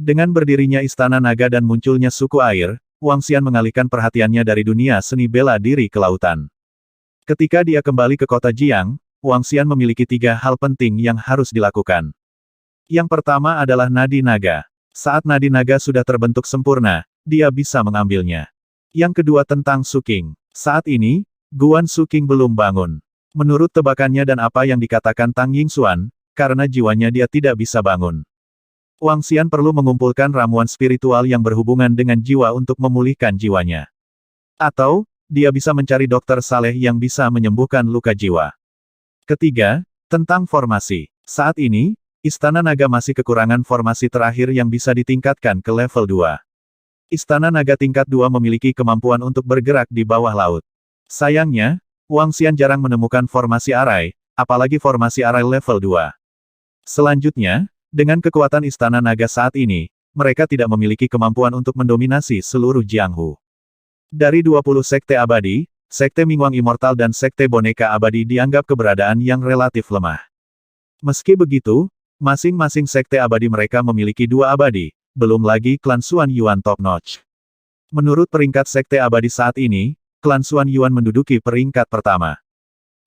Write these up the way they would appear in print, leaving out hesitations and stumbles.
Dengan berdirinya Istana Naga dan munculnya suku air, Wang Xian mengalihkan perhatiannya dari dunia seni bela diri ke lautan. Ketika dia kembali ke kota Jiang, Wang Xian memiliki 3 hal penting yang harus dilakukan. Yang pertama adalah nadi naga. Saat nadi naga sudah terbentuk sempurna, dia bisa mengambilnya. Yang kedua tentang Suking. Saat ini, Guan Suking belum bangun. Menurut tebakannya dan apa yang dikatakan Tang Yingxuan, karena jiwanya dia tidak bisa bangun. Wang Xian perlu mengumpulkan ramuan spiritual yang berhubungan dengan jiwa untuk memulihkan jiwanya. Atau, dia bisa mencari dokter saleh yang bisa menyembuhkan luka jiwa. Ketiga, tentang formasi. Saat ini, Istana Naga masih kekurangan formasi terakhir yang bisa ditingkatkan ke level 2. Istana Naga tingkat 2 memiliki kemampuan untuk bergerak di bawah laut. Sayangnya, Wang Xian jarang menemukan formasi arai, apalagi formasi arai level 2. Selanjutnya, dengan kekuatan Istana Naga saat ini, mereka tidak memiliki kemampuan untuk mendominasi seluruh Jianghu. Dari 20 sekte abadi, Sekte Mingwang Immortal dan Sekte Boneka Abadi dianggap keberadaan yang relatif lemah. Meski begitu, masing-masing sekte abadi mereka memiliki 2 abadi, belum lagi klan Xuan Yuan top notch. Menurut peringkat sekte abadi saat ini, klan Xuan Yuan menduduki peringkat pertama.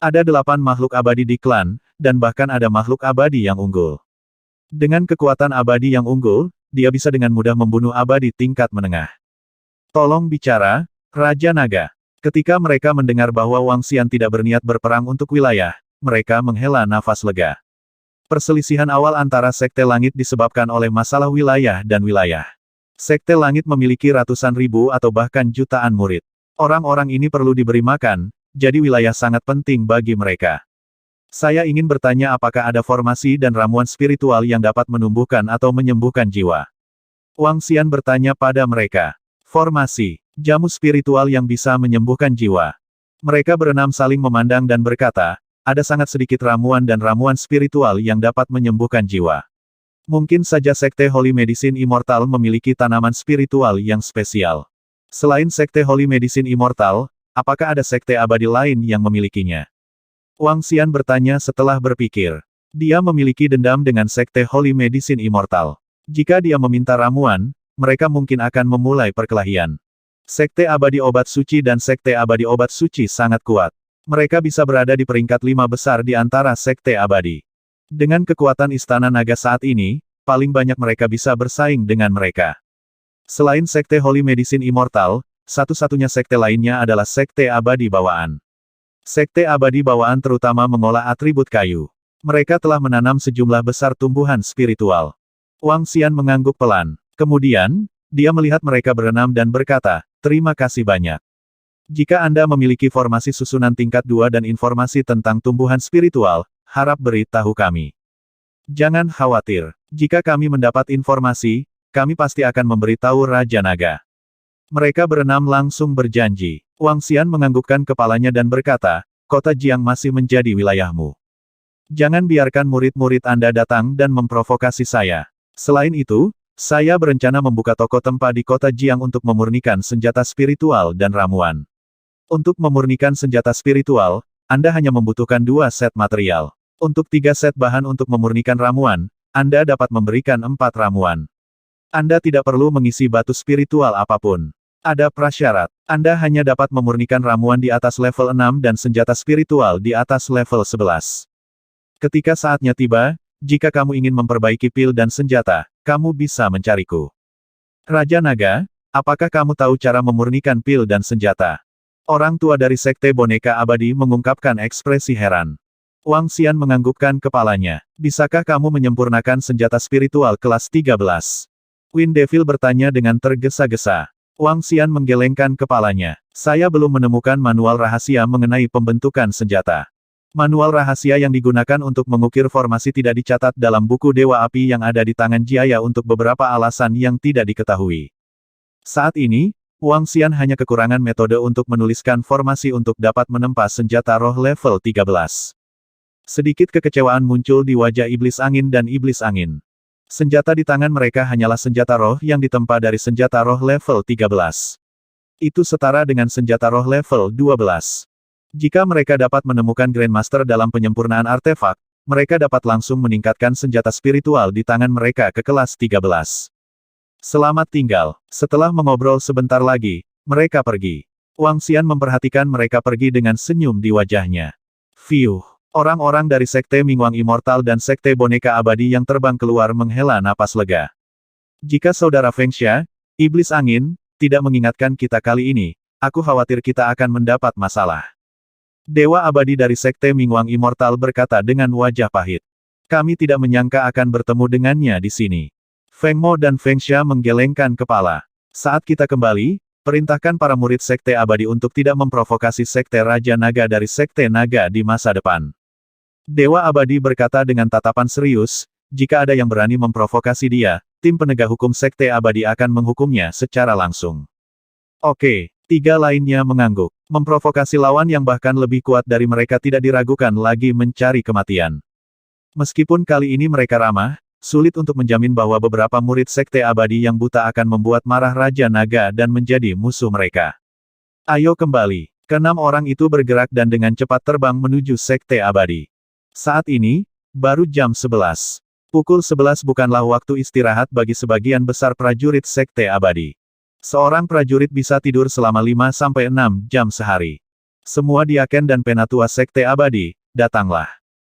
Ada 8 makhluk abadi di klan, dan bahkan ada makhluk abadi yang unggul. Dengan kekuatan abadi yang unggul, dia bisa dengan mudah membunuh abadi tingkat menengah. Tolong bicara, Raja Naga. Ketika mereka mendengar bahwa Wang Xian tidak berniat berperang untuk wilayah, mereka menghela nafas lega. Perselisihan awal antara Sekte Langit disebabkan oleh masalah wilayah dan wilayah. Sekte Langit memiliki ratusan ribu atau bahkan jutaan murid. Orang-orang ini perlu diberi makan, jadi wilayah sangat penting bagi mereka. Saya ingin bertanya apakah ada formasi dan ramuan spiritual yang dapat menumbuhkan atau menyembuhkan jiwa. Wang Xian bertanya pada mereka. Formasi, jamu spiritual yang bisa menyembuhkan jiwa. Mereka berenam saling memandang dan berkata, ada sangat sedikit ramuan dan ramuan spiritual yang dapat menyembuhkan jiwa. Mungkin saja Sekte Holy Medicine Immortal memiliki tanaman spiritual yang spesial. Selain Sekte Holy Medicine Immortal, apakah ada sekte abadi lain yang memilikinya? Wang Xian bertanya setelah berpikir. Dia memiliki dendam dengan Sekte Holy Medicine Immortal. Jika dia meminta ramuan, mereka mungkin akan memulai perkelahian. Sekte Abadi Obat Suci dan Sekte Abadi Obat Suci sangat kuat. Mereka bisa berada di peringkat 5 besar di antara Sekte Abadi. Dengan kekuatan Istana Naga saat ini, paling banyak mereka bisa bersaing dengan mereka. Selain Sekte Holy Medicine Immortal, satu-satunya sekte lainnya adalah Sekte Abadi Bawaan. Sekte Abadi Bawaan terutama mengolah atribut kayu. Mereka telah menanam sejumlah besar tumbuhan spiritual. Wang Xian mengangguk pelan. Kemudian, dia melihat mereka berenam dan berkata, terima kasih banyak. Jika Anda memiliki formasi susunan tingkat 2 dan informasi tentang tumbuhan spiritual, harap beritahu kami. Jangan khawatir. Jika kami mendapat informasi, kami pasti akan memberitahu Raja Naga. Mereka berenam langsung berjanji. Wang Xian menganggukkan kepalanya dan berkata, kota Jiang masih menjadi wilayahmu. Jangan biarkan murid-murid Anda datang dan memprovokasi saya. Selain itu, saya berencana membuka toko tempat di kota Jiang untuk memurnikan senjata spiritual dan ramuan. Untuk memurnikan senjata spiritual, Anda hanya membutuhkan 2 set material. Untuk 3 set bahan untuk memurnikan ramuan, Anda dapat memberikan 4 ramuan. Anda tidak perlu mengisi batu spiritual apapun. Ada prasyarat. Anda hanya dapat memurnikan ramuan di atas level 6 dan senjata spiritual di atas level 11. Ketika saatnya tiba, jika kamu ingin memperbaiki pil dan senjata, kamu bisa mencariku. Raja Naga, apakah kamu tahu cara memurnikan pil dan senjata? Orang tua dari Sekte Boneka Abadi mengungkapkan ekspresi heran. Wang Xian menganggukkan kepalanya. Bisakah kamu menyempurnakan senjata spiritual kelas 13? Wind Devil bertanya dengan tergesa-gesa. Wang Xian menggelengkan kepalanya. Saya belum menemukan manual rahasia mengenai pembentukan senjata. Manual rahasia yang digunakan untuk mengukir formasi tidak dicatat dalam buku Dewa Api yang ada di tangan Jiaya untuk beberapa alasan yang tidak diketahui. Saat ini, Wang Xian hanya kekurangan metode untuk menuliskan formasi untuk dapat menempa senjata roh level 13. Sedikit kekecewaan muncul di wajah Iblis Angin dan Iblis Angin. Senjata di tangan mereka hanyalah senjata roh yang ditempa dari senjata roh level 13. Itu setara dengan senjata roh level 12. Jika mereka dapat menemukan Grandmaster dalam penyempurnaan artefak, mereka dapat langsung meningkatkan senjata spiritual di tangan mereka ke kelas 13. Selamat tinggal. Setelah mengobrol sebentar lagi, mereka pergi. Wang Xian memperhatikan mereka pergi dengan senyum di wajahnya. Fiuh. Orang-orang dari Sekte Mingwang Immortal dan Sekte Boneka Abadi yang terbang keluar menghela napas lega. Jika Saudara Feng Xia, Iblis Angin, tidak mengingatkan kita kali ini, aku khawatir kita akan mendapat masalah. Dewa Abadi dari Sekte Mingwang Immortal berkata dengan wajah pahit. Kami tidak menyangka akan bertemu dengannya di sini. Feng Mo dan Feng Xia menggelengkan kepala. Saat kita kembali, perintahkan para murid Sekte Abadi untuk tidak memprovokasi Sekte Raja Naga dari Sekte Naga di masa depan. Dewa Abadi berkata dengan tatapan serius, jika ada yang berani memprovokasi dia, tim penegak hukum Sekte Abadi akan menghukumnya secara langsung. Oke, tiga lainnya mengangguk. Memprovokasi lawan yang bahkan lebih kuat dari mereka tidak diragukan lagi mencari kematian. Meskipun kali ini mereka ramah, sulit untuk menjamin bahwa beberapa murid Sekte Abadi yang buta akan membuat marah Raja Naga dan menjadi musuh mereka. Ayo kembali. Keenam orang itu bergerak dan dengan cepat terbang menuju Sekte Abadi. Saat ini, baru jam 11. Pukul 11 bukanlah waktu istirahat bagi sebagian besar prajurit Sekte Abadi. Seorang prajurit bisa tidur selama 5-6 jam sehari. Semua diaken dan penatua Sekte Abadi, datanglah.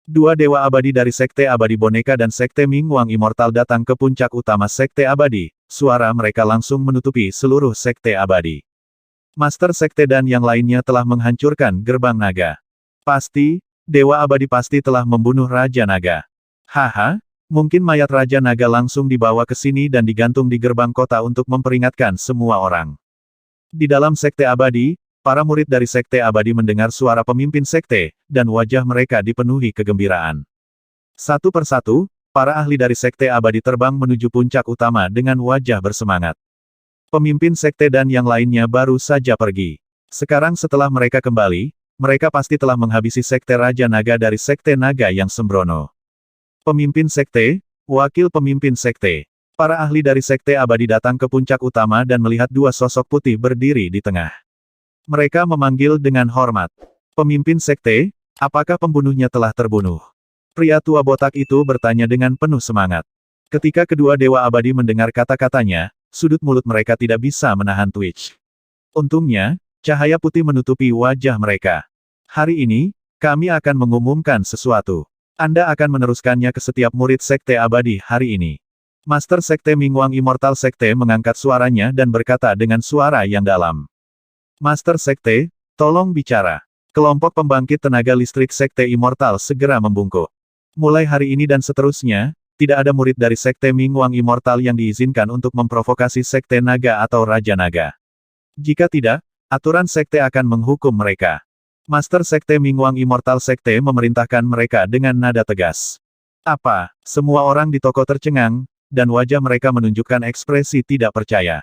Dua dewa abadi dari Sekte Abadi Boneka dan Sekte Mingwang Immortal datang ke puncak utama Sekte Abadi, suara mereka langsung menutupi seluruh Sekte Abadi. Master Sekte dan yang lainnya telah menghancurkan gerbang naga. Pasti, Dewa Abadi pasti telah membunuh Raja Naga. Haha, mungkin mayat Raja Naga langsung dibawa ke sini dan digantung di gerbang kota untuk memperingatkan semua orang. Di dalam Sekte Abadi, para murid dari Sekte Abadi mendengar suara pemimpin Sekte, dan wajah mereka dipenuhi kegembiraan. Satu persatu, para ahli dari Sekte Abadi terbang menuju puncak utama dengan wajah bersemangat. Pemimpin Sekte dan yang lainnya baru saja pergi. Sekarang setelah mereka kembali, mereka pasti telah menghabisi Sekte Raja Naga dari Sekte Naga yang sembrono. Pemimpin Sekte, wakil pemimpin Sekte. Para ahli dari Sekte Abadi datang ke puncak utama dan melihat dua sosok putih berdiri di tengah. Mereka memanggil dengan hormat. Pemimpin Sekte, apakah pembunuhnya telah terbunuh? Pria tua botak itu bertanya dengan penuh semangat. Ketika kedua Dewa Abadi mendengar kata-katanya, sudut mulut mereka tidak bisa menahan twitch. Untungnya, cahaya putih menutupi wajah mereka. Hari ini, kami akan mengumumkan sesuatu. Anda akan meneruskannya ke setiap murid Sekte Abadi hari ini. Master Sekte Mingwang Immortal Sekte mengangkat suaranya dan berkata dengan suara yang dalam. Master Sekte, tolong bicara. Kelompok pembangkit tenaga listrik Sekte Immortal segera membungkuk. Mulai hari ini dan seterusnya, tidak ada murid dari Sekte Mingwang Immortal yang diizinkan untuk memprovokasi Sekte Naga atau Raja Naga. Jika tidak, aturan Sekte akan menghukum mereka. Master Sekte Mingwang Immortal Sekte memerintahkan mereka dengan nada tegas. Apa? Semua orang di toko tercengang, dan wajah mereka menunjukkan ekspresi tidak percaya.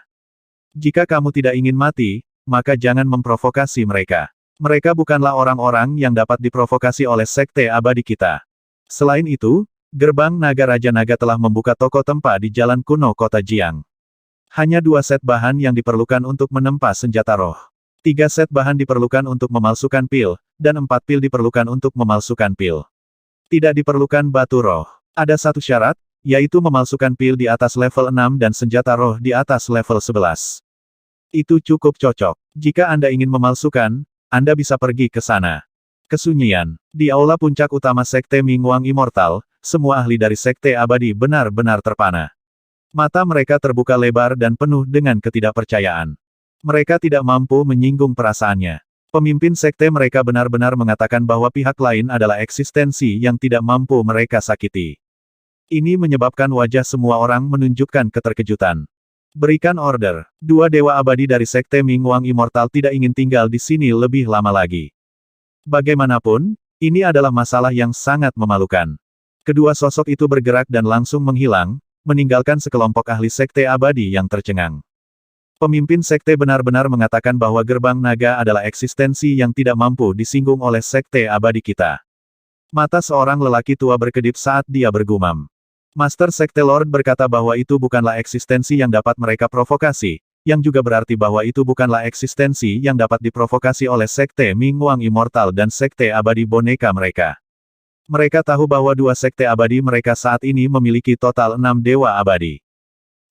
Jika kamu tidak ingin mati, maka jangan memprovokasi mereka. Mereka bukanlah orang-orang yang dapat diprovokasi oleh Sekte Abadi kita. Selain itu, gerbang naga Raja Naga telah membuka toko tempa di jalan kuno kota Jiang. Hanya 2 set bahan yang diperlukan untuk menempa senjata roh. 3 set bahan diperlukan untuk memalsukan pil, dan 4 pil diperlukan untuk memalsukan pil. Tidak diperlukan batu roh. Ada satu syarat, yaitu memalsukan pil di atas level 6 dan senjata roh di atas level 11. Itu cukup cocok. Jika Anda ingin memalsukan, Anda bisa pergi ke sana. Kesunyian. Di aula puncak utama Sekte Mingwang Immortal, semua ahli dari Sekte Abadi benar-benar terpana. Mata mereka terbuka lebar dan penuh dengan ketidakpercayaan. Mereka tidak mampu menyinggung perasaannya. Pemimpin sekte mereka benar-benar mengatakan bahwa pihak lain adalah eksistensi yang tidak mampu mereka sakiti. Ini menyebabkan wajah semua orang menunjukkan keterkejutan. Berikan order. 2 dewa abadi dari Sekte Mingwang Immortal tidak ingin tinggal di sini lebih lama lagi. Bagaimanapun, ini adalah masalah yang sangat memalukan. Kedua sosok itu bergerak dan langsung menghilang, meninggalkan sekelompok ahli Sekte Abadi yang tercengang. Pemimpin sekte benar-benar mengatakan bahwa gerbang naga adalah eksistensi yang tidak mampu disinggung oleh Sekte Abadi kita. Mata seorang lelaki tua berkedip saat dia bergumam. Master Sekte Lord berkata bahwa itu bukanlah eksistensi yang dapat mereka provokasi, yang juga berarti bahwa itu bukanlah eksistensi yang dapat diprovokasi oleh Sekte Mingwang Immortal dan Sekte Abadi Boneka mereka. Mereka tahu bahwa 2 sekte abadi mereka saat ini memiliki total 6 dewa abadi.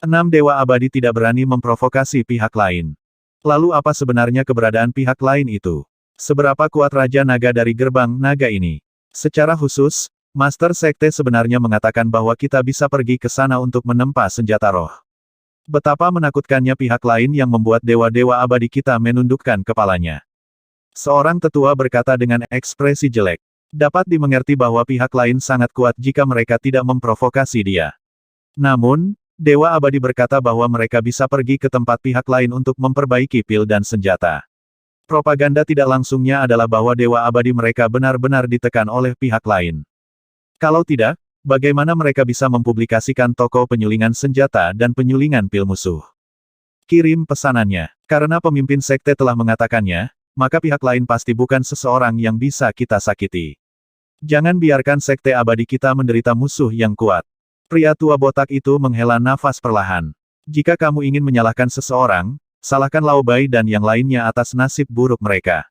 6 Dewa Abadi tidak berani memprovokasi pihak lain. Lalu apa sebenarnya keberadaan pihak lain itu? Seberapa kuat Raja Naga dari gerbang naga ini? Secara khusus, Master Sekte sebenarnya mengatakan bahwa kita bisa pergi ke sana untuk menempa senjata roh. Betapa menakutkannya pihak lain yang membuat dewa-dewa abadi kita menundukkan kepalanya. Seorang tetua berkata dengan ekspresi jelek. Dapat dimengerti bahwa pihak lain sangat kuat jika mereka tidak memprovokasi dia. Namun, Dewa Abadi berkata bahwa mereka bisa pergi ke tempat pihak lain untuk memperbaiki pil dan senjata. Propaganda tidak langsungnya adalah bahwa Dewa Abadi mereka benar-benar ditekan oleh pihak lain. Kalau tidak, bagaimana mereka bisa mempublikasikan toko penyulingan senjata dan penyulingan pil musuh? Kirim pesanannya. Karena pemimpin sekte telah mengatakannya, maka pihak lain pasti bukan seseorang yang bisa kita sakiti. Jangan biarkan sekte abadi kita menderita musuh yang kuat. Pria tua botak itu menghela nafas perlahan. Jika kamu ingin menyalahkan seseorang, salahkan Lao Bai dan yang lainnya atas nasib buruk mereka.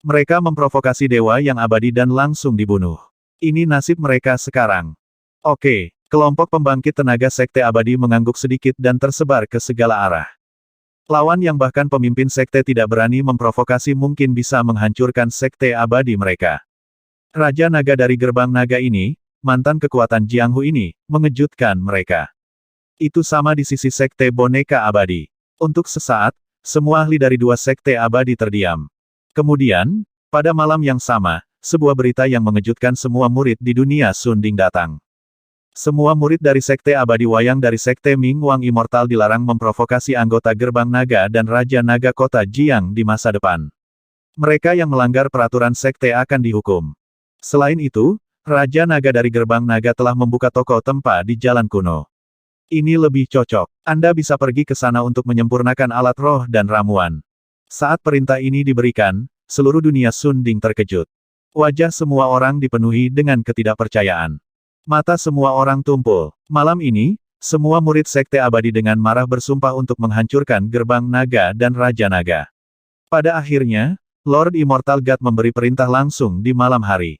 Mereka memprovokasi dewa yang abadi dan langsung dibunuh. Ini nasib mereka sekarang. Oke, kelompok pembangkit tenaga sekte abadi mengangguk sedikit dan tersebar ke segala arah. Lawan yang bahkan pemimpin sekte tidak berani memprovokasi mungkin bisa menghancurkan sekte abadi mereka. Raja Naga dari gerbang naga ini, mantan kekuatan Jianghu ini, mengejutkan mereka. Itu sama di sisi sekte boneka abadi. Untuk sesaat, semua ahli dari dua sekte abadi terdiam. Kemudian, pada malam yang sama, sebuah berita yang mengejutkan semua murid di dunia Sunding datang. Semua murid dari sekte abadi wayang dari sekte Ming Wang Immortal dilarang memprovokasi anggota gerbang naga dan Raja Naga kota Jiang di masa depan. Mereka yang melanggar peraturan sekte akan dihukum. Selain itu, Raja Naga dari gerbang naga telah membuka toko tempa di jalan kuno. Ini lebih cocok. Anda bisa pergi ke sana untuk menyempurnakan alat roh dan ramuan. Saat perintah ini diberikan, seluruh dunia Sunding terkejut. Wajah semua orang dipenuhi dengan ketidakpercayaan. Mata semua orang tumpul. Malam ini, semua murid sekte abadi dengan marah bersumpah untuk menghancurkan gerbang naga dan Raja Naga. Pada akhirnya, Lord Immortal God memberi perintah langsung di malam hari.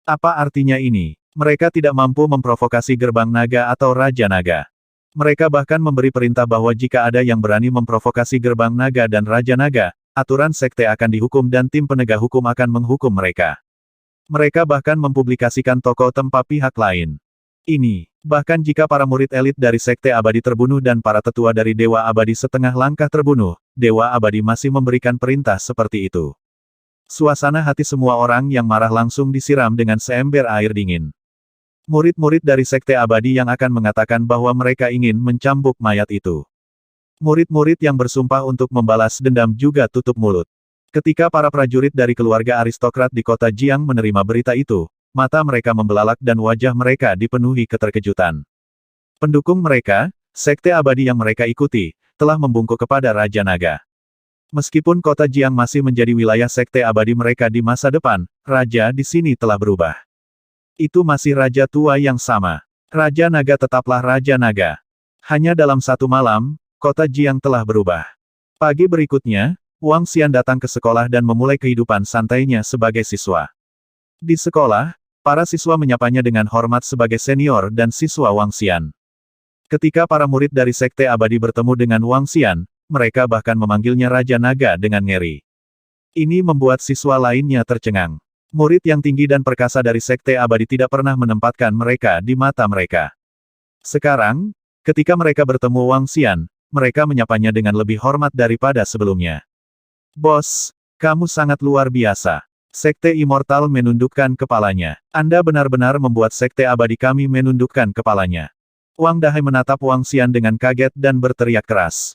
Apa artinya ini? Mereka tidak mampu memprovokasi gerbang naga atau Raja Naga. Mereka bahkan memberi perintah bahwa jika ada yang berani memprovokasi gerbang naga dan Raja Naga, aturan sekte akan dihukum dan tim penegak hukum akan menghukum mereka. Mereka bahkan mempublikasikan toko tempat pihak lain. Ini, bahkan jika para murid elit dari sekte abadi terbunuh dan para tetua dari Dewa Abadi setengah langkah terbunuh, Dewa Abadi masih memberikan perintah seperti itu. Suasana hati semua orang yang marah langsung disiram dengan seember air dingin. Murid-murid dari sekte abadi yang akan mengatakan bahwa mereka ingin mencambuk mayat itu. Murid-murid yang bersumpah untuk membalas dendam juga tutup mulut. Ketika para prajurit dari keluarga aristokrat di kota Jiang menerima berita itu, mata mereka membelalak dan wajah mereka dipenuhi keterkejutan. Pendukung mereka, sekte abadi yang mereka ikuti, telah membungkuk kepada Raja Naga. Meskipun kota Jiang masih menjadi wilayah sekte abadi mereka di masa depan, Raja di sini telah berubah. Itu masih Raja tua yang sama. Raja Naga tetaplah Raja Naga. Hanya dalam satu malam, kota Jiang telah berubah. Pagi berikutnya, Wang Xian datang ke sekolah dan memulai kehidupan santainya sebagai siswa. Di sekolah, para siswa menyapanya dengan hormat sebagai senior dan siswa Wang Xian. Ketika para murid dari sekte abadi bertemu dengan Wang Xian, mereka bahkan memanggilnya Raja Naga dengan ngeri. Ini membuat siswa lainnya tercengang. Murid yang tinggi dan perkasa dari sekte abadi tidak pernah menempatkan mereka di mata mereka. Sekarang, ketika mereka bertemu Wang Xian, mereka menyapanya dengan lebih hormat daripada sebelumnya. Bos, kamu sangat luar biasa. Sekte Immortal menundukkan kepalanya. Anda benar-benar membuat sekte abadi kami menundukkan kepalanya. Wang Dahai menatap Wang Xian dengan kaget dan berteriak keras.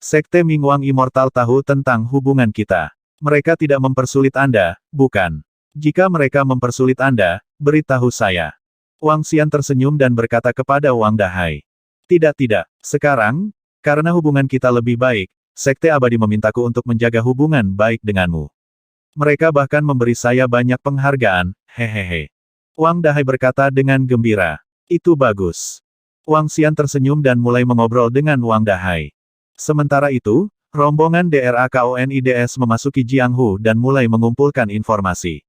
Sekte Ming Wang Immortal tahu tentang hubungan kita. Mereka tidak mempersulit Anda, bukan? Jika mereka mempersulit Anda, beritahu saya. Wang Xian tersenyum dan berkata kepada Wang Dahai. Tidak. Sekarang, karena hubungan kita lebih baik, sekte abadi memintaku untuk menjaga hubungan baik denganmu. Mereka bahkan memberi saya banyak penghargaan, hehehe. Wang Dahai berkata dengan gembira. Itu bagus. Wang Xian tersenyum dan mulai mengobrol dengan Wang Dahai. Sementara itu, rombongan DRAKONIDS memasuki Jianghu dan mulai mengumpulkan informasi.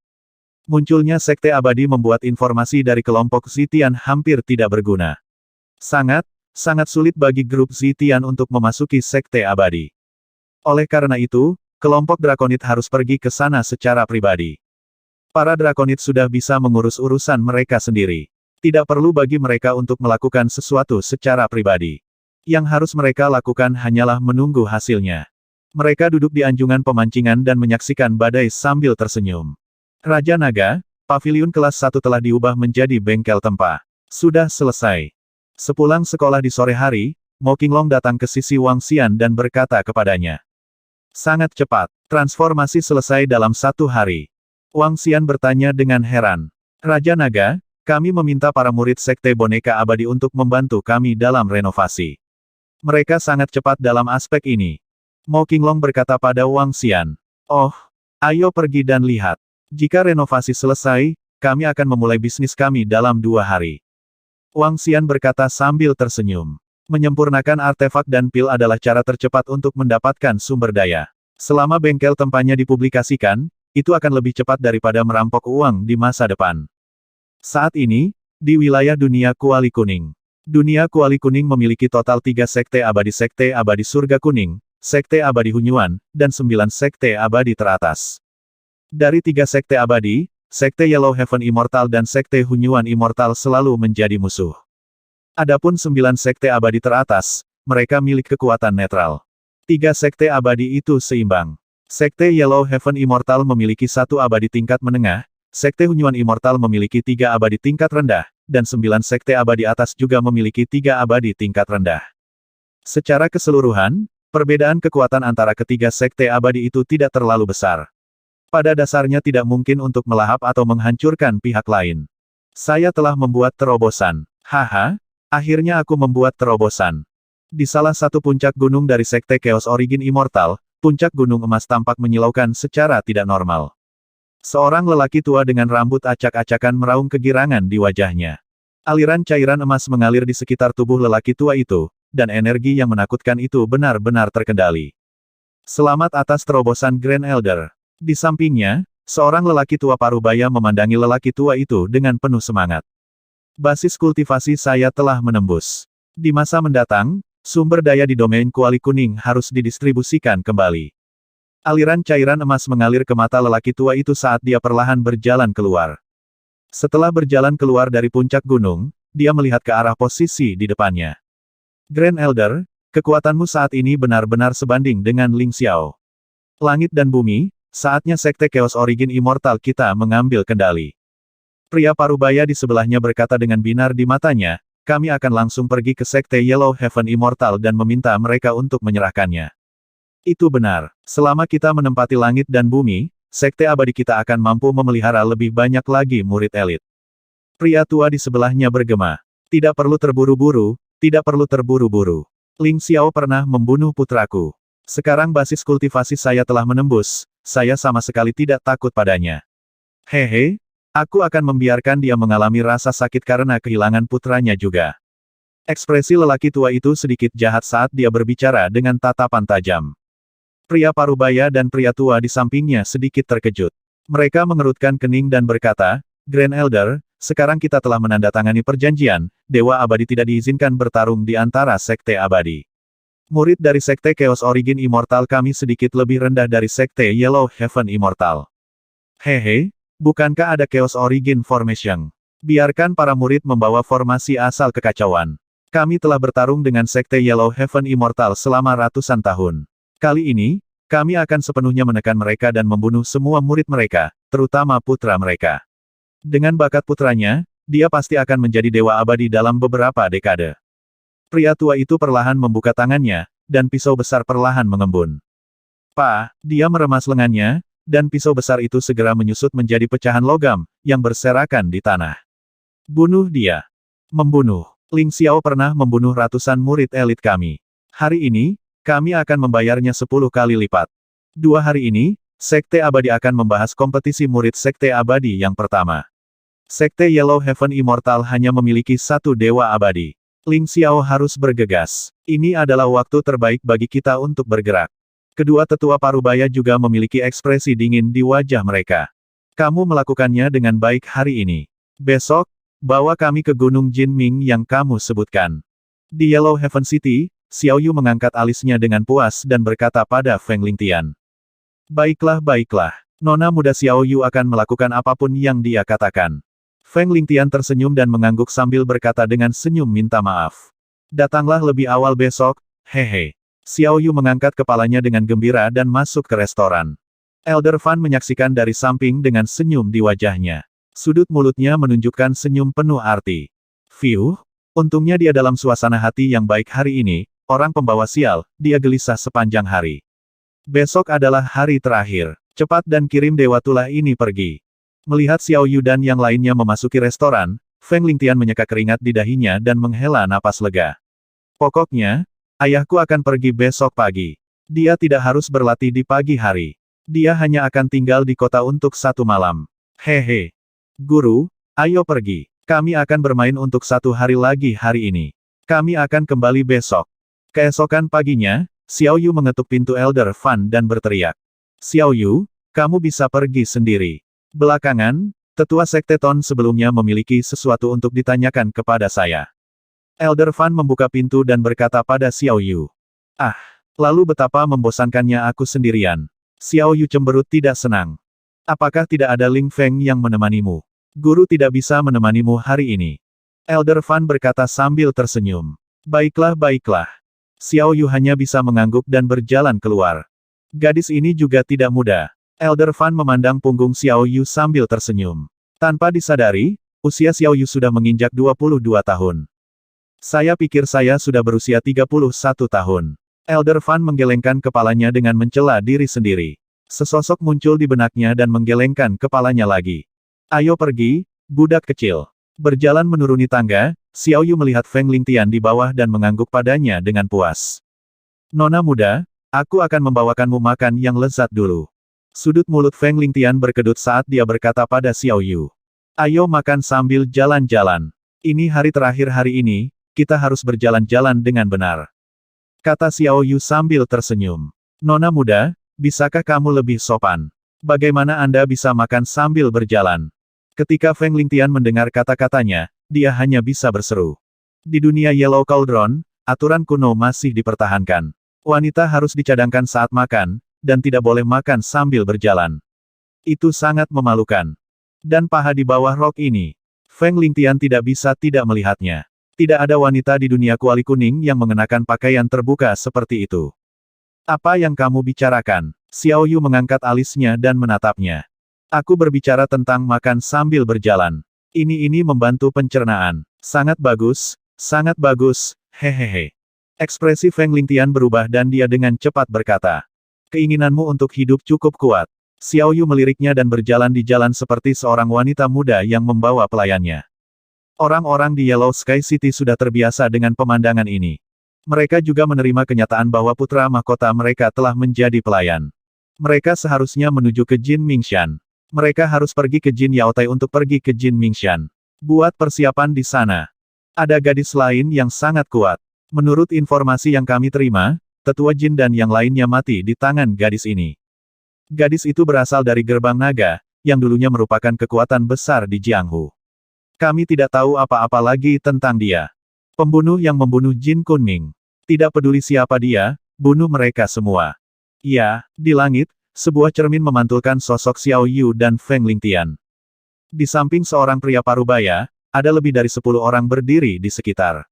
Munculnya sekte abadi membuat informasi dari kelompok Zitian hampir tidak berguna. Sangat sangat sulit bagi grup Zitian untuk memasuki Sekte Abadi. Oleh karena itu, kelompok Drakonid harus pergi ke sana secara pribadi. Para Drakonid sudah bisa mengurus urusan mereka sendiri. Tidak perlu bagi mereka untuk melakukan sesuatu secara pribadi. Yang harus mereka lakukan hanyalah menunggu hasilnya. Mereka duduk di anjungan pemancingan dan menyaksikan badai sambil tersenyum. Raja Naga, paviliun kelas 1 telah diubah menjadi bengkel tempah. Sudah selesai. Sepulang sekolah di sore hari, Mo Qinglong datang ke sisi Wang Xian dan berkata kepadanya. Sangat cepat, transformasi selesai dalam 1 hari. Wang Xian bertanya dengan heran. Raja Naga, kami meminta para murid Sekte Boneka Abadi untuk membantu kami dalam renovasi. Mereka sangat cepat dalam aspek ini. Mo Qinglong berkata pada Wang Xian. Oh, ayo pergi dan lihat. Jika renovasi selesai, kami akan memulai bisnis kami dalam 2 hari. Wang Xian berkata sambil tersenyum. Menyempurnakan artefak dan pil adalah cara tercepat untuk mendapatkan sumber daya. Selama bengkel tempatnya dipublikasikan, itu akan lebih cepat daripada merampok uang di masa depan. Saat ini, di wilayah dunia Kuali Kuning. Dunia Kuali Kuning memiliki total 3 Sekte Abadi Surga Kuning, Sekte Abadi Hunyuan, dan 9 Sekte Abadi teratas. Dari 3 Sekte Abadi, Sekte Yellow Heaven Immortal dan Sekte Hunyuan Immortal selalu menjadi musuh. Adapun 9 Sekte Abadi teratas, mereka milik kekuatan netral. 3 Sekte Abadi itu seimbang. Sekte Yellow Heaven Immortal memiliki 1 abadi tingkat menengah, Sekte Hunyuan Immortal memiliki 3 abadi tingkat rendah, dan 9 Sekte Abadi atas juga memiliki 3 abadi tingkat rendah. Secara keseluruhan, perbedaan kekuatan antara ketiga Sekte Abadi itu tidak terlalu besar. Pada dasarnya tidak mungkin untuk melahap atau menghancurkan pihak lain. Saya telah membuat terobosan. Haha, akhirnya aku membuat terobosan. Di salah satu puncak gunung dari Sekte Chaos Origin Immortal, puncak gunung emas tampak menyilaukan secara tidak normal. Seorang lelaki tua dengan rambut acak-acakan meraung kegirangan di wajahnya. Aliran cairan emas mengalir di sekitar tubuh lelaki tua itu, dan energi yang menakutkan itu benar-benar terkendali. Selamat atas terobosan Grand Elder. Di sampingnya, seorang lelaki tua parubaya memandangi lelaki tua itu dengan penuh semangat. Basis kultivasi saya telah menembus. Di masa mendatang, sumber daya di domain Kuali Kuning harus didistribusikan kembali. Aliran cairan emas mengalir ke mata lelaki tua itu saat dia perlahan berjalan keluar. Setelah berjalan keluar dari puncak gunung, dia melihat ke arah posisi di depannya. Grand Elder, kekuatanmu saat ini benar-benar sebanding dengan Ling Xiao. Langit dan bumi, saatnya Sekte Chaos Origin Immortal kita mengambil kendali. Pria parubaya di sebelahnya berkata dengan binar di matanya, kami akan langsung pergi ke Sekte Yellow Heaven Immortal dan meminta mereka untuk menyerahkannya. Itu benar. Selama kita menempati langit dan bumi, Sekte Abadi kita akan mampu memelihara lebih banyak lagi murid elit. Pria tua di sebelahnya bergema. Tidak perlu terburu-buru, tidak perlu terburu-buru. Ling Xiao pernah membunuh putraku. Sekarang basis kultivasi saya telah menembus, saya sama sekali tidak takut padanya. Hehe, aku akan membiarkan dia mengalami rasa sakit karena kehilangan putranya juga. Ekspresi lelaki tua itu sedikit jahat saat dia berbicara dengan tatapan tajam. Pria parubaya dan pria tua di sampingnya sedikit terkejut. Mereka mengerutkan kening dan berkata, Grand Elder, sekarang kita telah menandatangani perjanjian, Dewa Abadi tidak diizinkan bertarung di antara Sekte Abadi. Murid dari Sekte Chaos Origin Immortal kami sedikit lebih rendah dari Sekte Yellow Heaven Immortal. Hehe, bukankah ada Chaos Origin Formation? Biarkan para murid membawa formasi asal kekacauan. Kami telah bertarung dengan Sekte Yellow Heaven Immortal selama ratusan tahun. Kali ini, kami akan sepenuhnya menekan mereka dan membunuh semua murid mereka, terutama putra mereka. Dengan bakat putranya, dia pasti akan menjadi Dewa Abadi dalam beberapa dekade. Pria tua itu perlahan membuka tangannya, dan pisau besar perlahan mengembun. Dia meremas lengannya, dan pisau besar itu segera menyusut menjadi pecahan logam, yang berserakan di tanah. Bunuh dia. Membunuh. Ling Xiao pernah membunuh ratusan murid elit kami. Hari ini, kami akan membayarnya 10 kali lipat. 2 hari ini, Sekte Abadi akan membahas kompetisi murid Sekte Abadi yang pertama. Sekte Yellow Heaven Immortal hanya memiliki 1 Dewa Abadi. Ling Xiao harus bergegas. Ini adalah waktu terbaik bagi kita untuk bergerak. Kedua tetua parubaya juga memiliki ekspresi dingin di wajah mereka. Kamu melakukannya dengan baik hari ini. Besok, bawa kami ke Gunung Jinming yang kamu sebutkan. Di Yellow Heaven City, Xiao Yu mengangkat alisnya dengan puas dan berkata pada Feng Lingtian. Baiklah baiklah. Nona muda Xiao Yu akan melakukan apapun yang dia katakan. Feng Lingtian tersenyum dan mengangguk sambil berkata dengan senyum minta maaf. Datanglah lebih awal besok, hehe. Xiao Yu mengangkat kepalanya dengan gembira dan masuk ke restoran. Elder Fan menyaksikan dari samping dengan senyum di wajahnya. Sudut mulutnya menunjukkan senyum penuh arti. Fiuh, untungnya dia dalam suasana hati yang baik hari ini, orang pembawa sial, dia gelisah sepanjang hari. Besok adalah hari terakhir. Cepat dan kirim Dewa Tulah ini pergi. Melihat Xiao Yu dan yang lainnya memasuki restoran, Feng Lingtian menyeka keringat di dahinya dan menghela napas lega. Pokoknya, ayahku akan pergi besok pagi. Dia tidak harus berlatih di pagi hari. Dia hanya akan tinggal di kota untuk 1 malam. Hehe. Guru, ayo pergi. Kami akan bermain untuk 1 hari lagi hari ini. Kami akan kembali besok. Keesokan paginya, Xiao Yu mengetuk pintu Elder Fan dan berteriak. Xiao Yu, kamu bisa pergi sendiri. Belakangan, tetua Sekte Ton sebelumnya memiliki sesuatu untuk ditanyakan kepada saya. Elder Fan membuka pintu dan berkata pada Xiao Yu. Ah, lalu betapa membosankannya aku sendirian. Xiao Yu cemberut tidak senang. Apakah tidak ada Ling Feng yang menemanimu? Guru tidak bisa menemanimu hari ini. Elder Fan berkata sambil tersenyum. Baiklah baiklah. Xiao Yu hanya bisa mengangguk dan berjalan keluar. Gadis ini juga tidak muda. Elder Fan memandang punggung Xiao Yu sambil tersenyum. Tanpa disadari, usia Xiao Yu sudah menginjak 22 tahun. Saya pikir saya sudah berusia 31 tahun. Elder Fan menggelengkan kepalanya dengan mencela diri sendiri. Sesosok muncul di benaknya dan menggelengkan kepalanya lagi. Ayo pergi, budak kecil. Berjalan menuruni tangga, Xiao Yu melihat Feng Lingtian di bawah dan mengangguk padanya dengan puas. Nona muda, aku akan membawakanmu makan yang lezat dulu. Sudut mulut Feng Lingtian berkedut saat dia berkata pada Xiao Yu. Ayo makan sambil jalan-jalan. Ini hari terakhir hari ini, kita harus berjalan-jalan dengan benar. Kata Xiao Yu sambil tersenyum. Nona muda, bisakah kamu lebih sopan? Bagaimana Anda bisa makan sambil berjalan? Ketika Feng Lingtian mendengar kata-katanya, dia hanya bisa berseru. Di dunia Yellow Cauldron, aturan kuno masih dipertahankan. Wanita harus dicadangkan saat makan, dan tidak boleh makan sambil berjalan. Itu sangat memalukan. Dan paha di bawah rok ini. Feng Lingtian tidak bisa tidak melihatnya. Tidak ada wanita di dunia kuali kuning yang mengenakan pakaian terbuka seperti itu. Apa yang kamu bicarakan? Xiao Yu mengangkat alisnya dan menatapnya. Aku berbicara tentang makan sambil berjalan. Ini membantu pencernaan. Sangat bagus, hehehe. Ekspresi Feng Lingtian berubah dan dia dengan cepat berkata. Keinginanmu untuk hidup cukup kuat. Xiao Yu meliriknya dan berjalan di jalan seperti seorang wanita muda yang membawa pelayannya. Orang-orang di Yellow Sky City sudah terbiasa dengan pemandangan ini. Mereka juga menerima kenyataan bahwa putra mahkota mereka telah menjadi pelayan. Mereka seharusnya menuju ke Jin Mingshan. Mereka harus pergi ke Jin Yaotai untuk pergi ke Jin Mingshan. Buat persiapan di sana. Ada gadis lain yang sangat kuat. Menurut informasi yang kami terima, tetua Jin dan yang lainnya mati di tangan gadis ini. Gadis itu berasal dari Gerbang Naga, yang dulunya merupakan kekuatan besar di Jianghu. Kami tidak tahu apa-apa lagi tentang dia. Pembunuh yang membunuh Jin Kunming. Tidak peduli siapa dia, bunuh mereka semua. Ya, di langit, sebuah cermin memantulkan sosok Xiao Yu dan Feng Lingtian. Di samping seorang pria parubaya, ada lebih dari 10 orang berdiri di sekitar.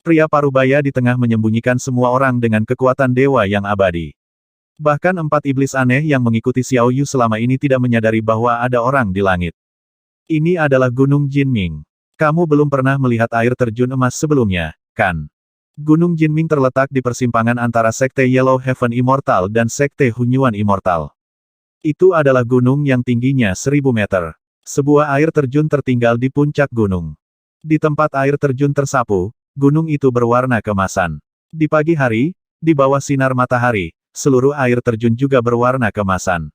Pria parubaya di tengah menyembunyikan semua orang dengan kekuatan dewa yang abadi. Bahkan 4 iblis aneh yang mengikuti Xiao Yu selama ini tidak menyadari bahwa ada orang di langit. Ini adalah Gunung Jinming. Kamu belum pernah melihat air terjun emas sebelumnya, kan? Gunung Jinming terletak di persimpangan antara Sekte Yellow Heaven Immortal dan Sekte Hunyuan Immortal. Itu adalah gunung yang tingginya 1000 meter. Sebuah air terjun tertinggal di puncak gunung. Di tempat air terjun tersapu, gunung itu berwarna keemasan. Di pagi hari, di bawah sinar matahari, seluruh air terjun juga berwarna keemasan.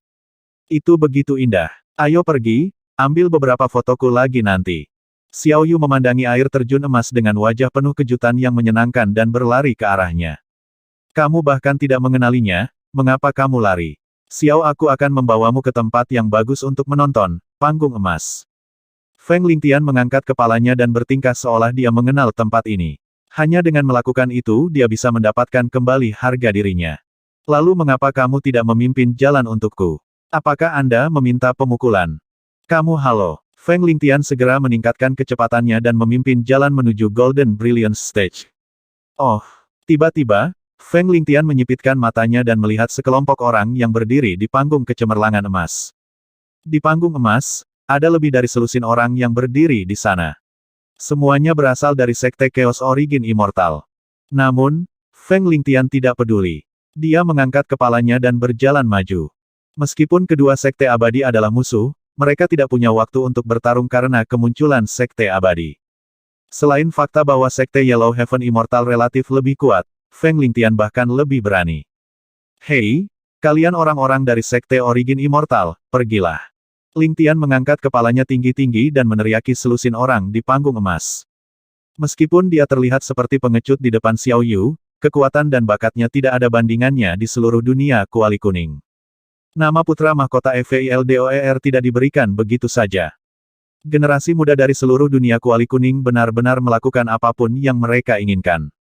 Itu begitu indah. Ayo pergi, ambil beberapa fotoku lagi nanti. Xiao Yu memandangi air terjun emas dengan wajah penuh kejutan yang menyenangkan dan berlari ke arahnya. Kamu bahkan tidak mengenalinya, mengapa kamu lari? Xiao, aku akan membawamu ke tempat yang bagus untuk menonton, panggung emas. Feng Lingtian mengangkat kepalanya dan bertingkah seolah dia mengenal tempat ini. Hanya dengan melakukan itu dia bisa mendapatkan kembali harga dirinya. Lalu mengapa kamu tidak memimpin jalan untukku? Apakah Anda meminta pemukulan? Kamu halo. Feng Lingtian segera meningkatkan kecepatannya dan memimpin jalan menuju Golden Brilliance Stage. Oh, tiba-tiba, Feng Lingtian menyipitkan matanya dan melihat sekelompok orang yang berdiri di panggung kecemerlangan emas. Di panggung emas, ada lebih dari selusin orang yang berdiri di sana. Semuanya berasal dari Sekte Chaos Origin Immortal. Namun, Feng Lingtian tidak peduli. Dia mengangkat kepalanya dan berjalan maju. Meskipun kedua Sekte Abadi adalah musuh, mereka tidak punya waktu untuk bertarung karena kemunculan Sekte Abadi. Selain fakta bahwa Sekte Yellow Heaven Immortal relatif lebih kuat, Feng Lingtian bahkan lebih berani. Hei, kalian orang-orang dari Sekte Origin Immortal, pergilah. Lingtian mengangkat kepalanya tinggi-tinggi dan meneriaki selusin orang di panggung emas. Meskipun dia terlihat seperti pengecut di depan Xiao Yu, kekuatan dan bakatnya tidak ada bandingannya di seluruh dunia kuali kuning. Nama putra mahkota EVILDOER tidak diberikan begitu saja. Generasi muda dari seluruh dunia kuali kuning benar-benar melakukan apapun yang mereka inginkan.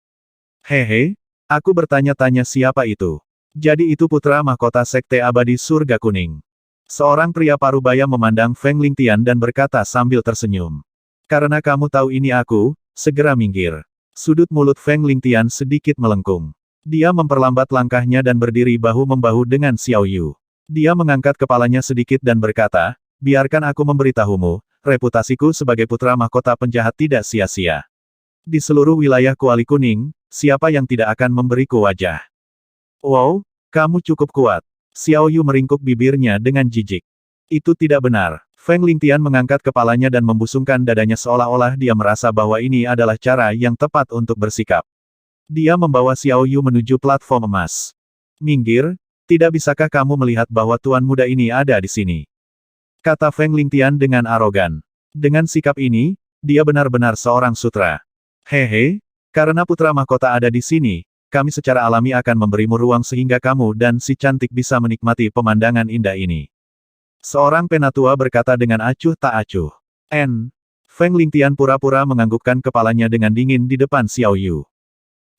Hehe, aku bertanya-tanya siapa itu. Jadi itu putra mahkota Sekte Abadi Surga Kuning. Seorang pria parubaya memandang Feng Lingtian dan berkata sambil tersenyum. Karena kamu tahu ini aku, segera minggir. Sudut mulut Feng Lingtian sedikit melengkung. Dia memperlambat langkahnya dan berdiri bahu-membahu dengan Xiao Yu. Dia mengangkat kepalanya sedikit dan berkata, biarkan aku memberitahumu, reputasiku sebagai putra mahkota penjahat tidak sia-sia. Di seluruh wilayah kuali kuning, siapa yang tidak akan memberiku wajah? Wow, kamu cukup kuat. Xiao Yu meringkuk bibirnya dengan jijik. Itu tidak benar. Feng Lingtian mengangkat kepalanya dan membusungkan dadanya seolah-olah dia merasa bahwa ini adalah cara yang tepat untuk bersikap. Dia membawa Xiao Yu menuju platform emas. Minggir, tidak bisakah kamu melihat bahwa tuan muda ini ada di sini? Kata Feng Lingtian dengan arogan. Dengan sikap ini, dia benar-benar seorang sutra. Hehe, karena putra mahkota ada di sini, kami secara alami akan memberimu ruang sehingga kamu dan si cantik bisa menikmati pemandangan indah ini. Seorang penatua berkata dengan acuh tak acuh. Feng Lingtian pura-pura menganggukkan kepalanya dengan dingin di depan Xiao Yu.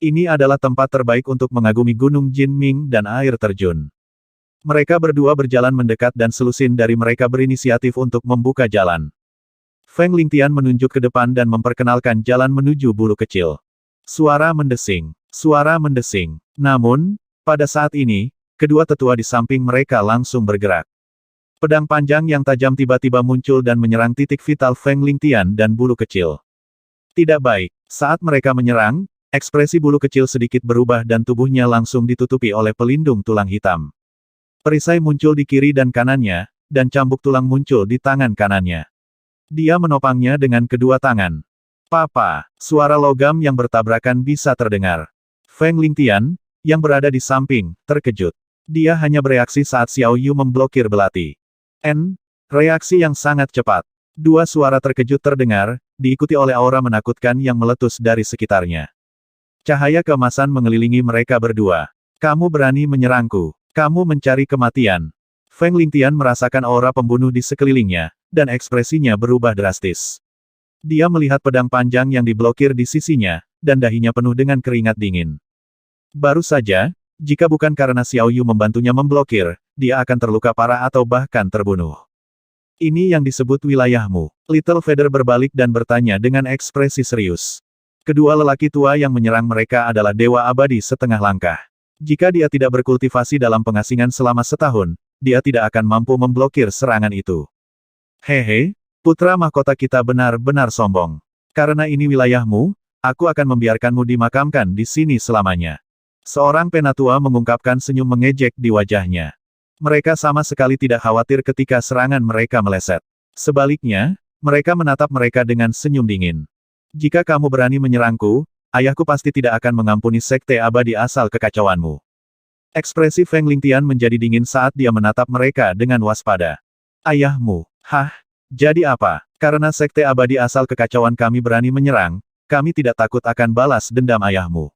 Ini adalah tempat terbaik untuk mengagumi Gunung Jinming dan air terjun. Mereka berdua berjalan mendekat dan selusin dari mereka berinisiatif untuk membuka jalan. Feng Lingtian menunjuk ke depan dan memperkenalkan jalan menuju bulu kecil. Suara mendesing. Suara mendesing. Namun, pada saat ini, kedua tetua di samping mereka langsung bergerak. Pedang panjang yang tajam tiba-tiba muncul dan menyerang titik vital Feng Lingtian dan bulu kecil. Tidak baik. Saat mereka menyerang, ekspresi bulu kecil sedikit berubah dan tubuhnya langsung ditutupi oleh pelindung tulang hitam. Perisai muncul di kiri dan kanannya, dan cambuk tulang muncul di tangan kanannya. Dia menopangnya dengan kedua tangan. Papa, suara logam yang bertabrakan bisa terdengar. Feng Lingtian, yang berada di samping, terkejut. Dia hanya bereaksi saat Xiao Yu memblokir belati. Reaksi yang sangat cepat. Dua suara terkejut terdengar, diikuti oleh aura menakutkan yang meletus dari sekitarnya. Cahaya keemasan mengelilingi mereka berdua. Kamu berani menyerangku. Kamu mencari kematian. Feng Lingtian merasakan aura pembunuh di sekelilingnya, dan ekspresinya berubah drastis. Dia melihat pedang panjang yang diblokir di sisinya, dan dahinya penuh dengan keringat dingin. Baru saja, jika bukan karena Xiao Yu membantunya memblokir, dia akan terluka parah atau bahkan terbunuh. Ini yang disebut wilayahmu. Little Feather berbalik dan bertanya dengan ekspresi serius. Kedua lelaki tua yang menyerang mereka adalah Dewa Abadi setengah langkah. Jika dia tidak berkultivasi dalam pengasingan selama setahun, dia tidak akan mampu memblokir serangan itu. Hehe, putra mahkota kita benar-benar sombong. Karena ini wilayahmu, aku akan membiarkanmu dimakamkan di sini selamanya. Seorang penatua mengungkapkan senyum mengejek di wajahnya. Mereka sama sekali tidak khawatir ketika serangan mereka meleset. Sebaliknya, mereka menatap mereka dengan senyum dingin. Jika kamu berani menyerangku, ayahku pasti tidak akan mengampuni sekte abadi asal kekacauanmu. Ekspresi Feng Lingtian menjadi dingin saat dia menatap mereka dengan waspada. Ayahmu, jadi apa? Karena sekte abadi asal kekacauan kami berani menyerang, kami tidak takut akan balas dendam ayahmu.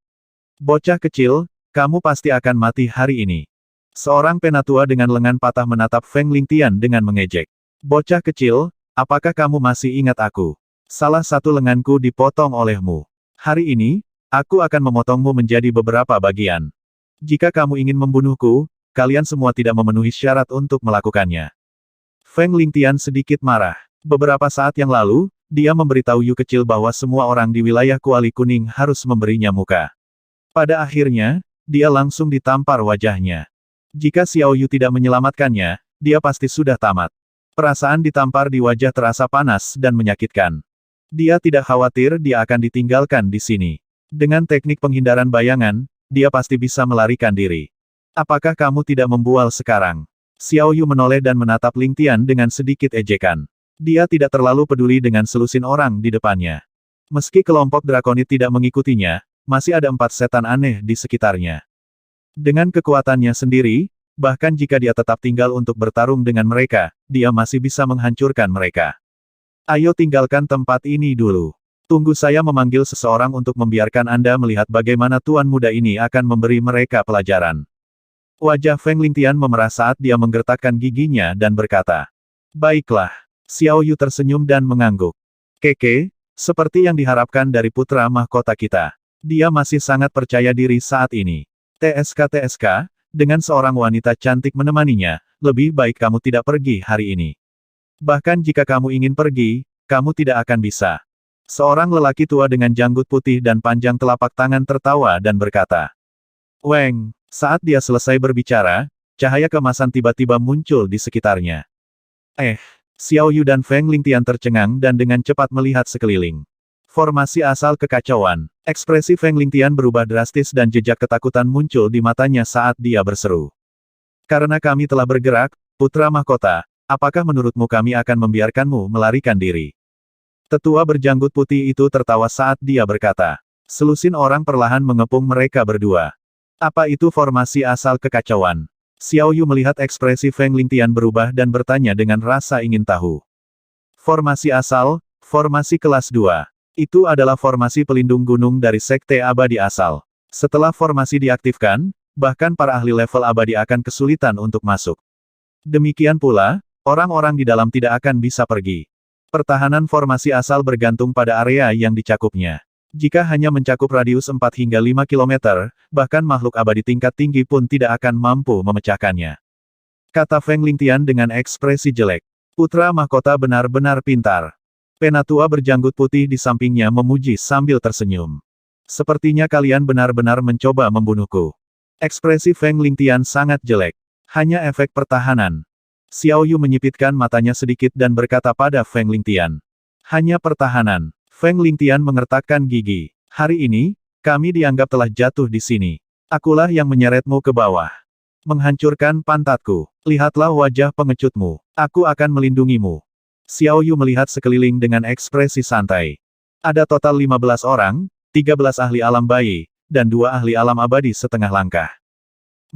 Bocah kecil, kamu pasti akan mati hari ini. Seorang penatua dengan lengan patah menatap Feng Lingtian dengan mengejek. Bocah kecil, apakah kamu masih ingat aku? Salah satu lenganku dipotong olehmu. Hari ini, aku akan memotongmu menjadi beberapa bagian. Jika kamu ingin membunuhku, kalian semua tidak memenuhi syarat untuk melakukannya. Feng Lingtian sedikit marah. Beberapa saat yang lalu, dia memberitahu Yu kecil bahwa semua orang di wilayah Kuali Kuning harus memberinya muka. Pada akhirnya, dia langsung ditampar wajahnya. Jika Xiao Yu tidak menyelamatkannya, dia pasti sudah tamat. Perasaan ditampar di wajah terasa panas dan menyakitkan. Dia tidak khawatir dia akan ditinggalkan di sini. Dengan teknik penghindaran bayangan, dia pasti bisa melarikan diri. Apakah kamu tidak membual sekarang? Xiao Yu menoleh dan menatap Lingtian dengan sedikit ejekan. Dia tidak terlalu peduli dengan selusin orang di depannya. Meski kelompok drakonit tidak mengikutinya, masih ada 4 setan aneh di sekitarnya. Dengan kekuatannya sendiri, bahkan jika dia tetap tinggal untuk bertarung dengan mereka, dia masih bisa menghancurkan mereka. Ayo tinggalkan tempat ini dulu. Tunggu saya memanggil seseorang untuk membiarkan Anda melihat bagaimana tuan muda ini akan memberi mereka pelajaran. Wajah Feng Lingtian memerah saat dia menggertakkan giginya dan berkata, "Baiklah." Xiao Yu tersenyum dan mengangguk. Keke, seperti yang diharapkan dari putra mahkota kita. Dia masih sangat percaya diri saat ini. TSK, dengan seorang wanita cantik menemaninya, lebih baik kamu tidak pergi hari ini. Bahkan jika kamu ingin pergi, kamu tidak akan bisa. Seorang lelaki tua dengan janggut putih dan panjang telapak tangan tertawa dan berkata, "Weng." Saat dia selesai berbicara, cahaya kemasan tiba-tiba muncul di sekitarnya. Xiao Yu dan Feng Lingtian tercengang dan dengan cepat melihat sekeliling. Formasi asal kekacauan. Ekspresi Feng Lingtian berubah drastis dan jejak ketakutan muncul di matanya saat dia berseru. "Karena kami telah bergerak, putra mahkota, apakah menurutmu kami akan membiarkanmu melarikan diri?" Tetua berjanggut putih itu tertawa saat dia berkata. Selusin orang perlahan mengepung mereka berdua. Apa itu formasi asal kekacauan? Xiao Yu melihat ekspresi Feng Lingtian berubah dan bertanya dengan rasa ingin tahu. Formasi asal, formasi kelas 2. Itu adalah formasi pelindung gunung dari Sekte Abadi asal. Setelah formasi diaktifkan, bahkan para ahli level abadi akan kesulitan untuk masuk. Demikian pula, orang-orang di dalam tidak akan bisa pergi. Pertahanan formasi asal bergantung pada area yang dicakupnya. Jika hanya mencakup radius 4 hingga 5 km, bahkan makhluk abadi tingkat tinggi pun tidak akan mampu memecahkannya. Kata Feng Lingtian dengan ekspresi jelek. Putra mahkota benar-benar pintar. Penatua berjanggut putih di sampingnya memuji sambil tersenyum. Sepertinya kalian benar-benar mencoba membunuhku. Ekspresi Feng Lingtian sangat jelek. Hanya efek pertahanan. Xiao Yu menyipitkan matanya sedikit dan berkata pada Feng Lingtian. Hanya pertahanan. Feng Lingtian mengertakkan gigi. Hari ini, kami dianggap telah jatuh di sini. Akulah yang menyeretmu ke bawah. Menghancurkan pantatku. Lihatlah wajah pengecutmu. Aku akan melindungimu. Xiao Yu melihat sekeliling dengan ekspresi santai. Ada total 15 orang, 13 ahli alam bayi, dan 2 ahli alam abadi setengah langkah.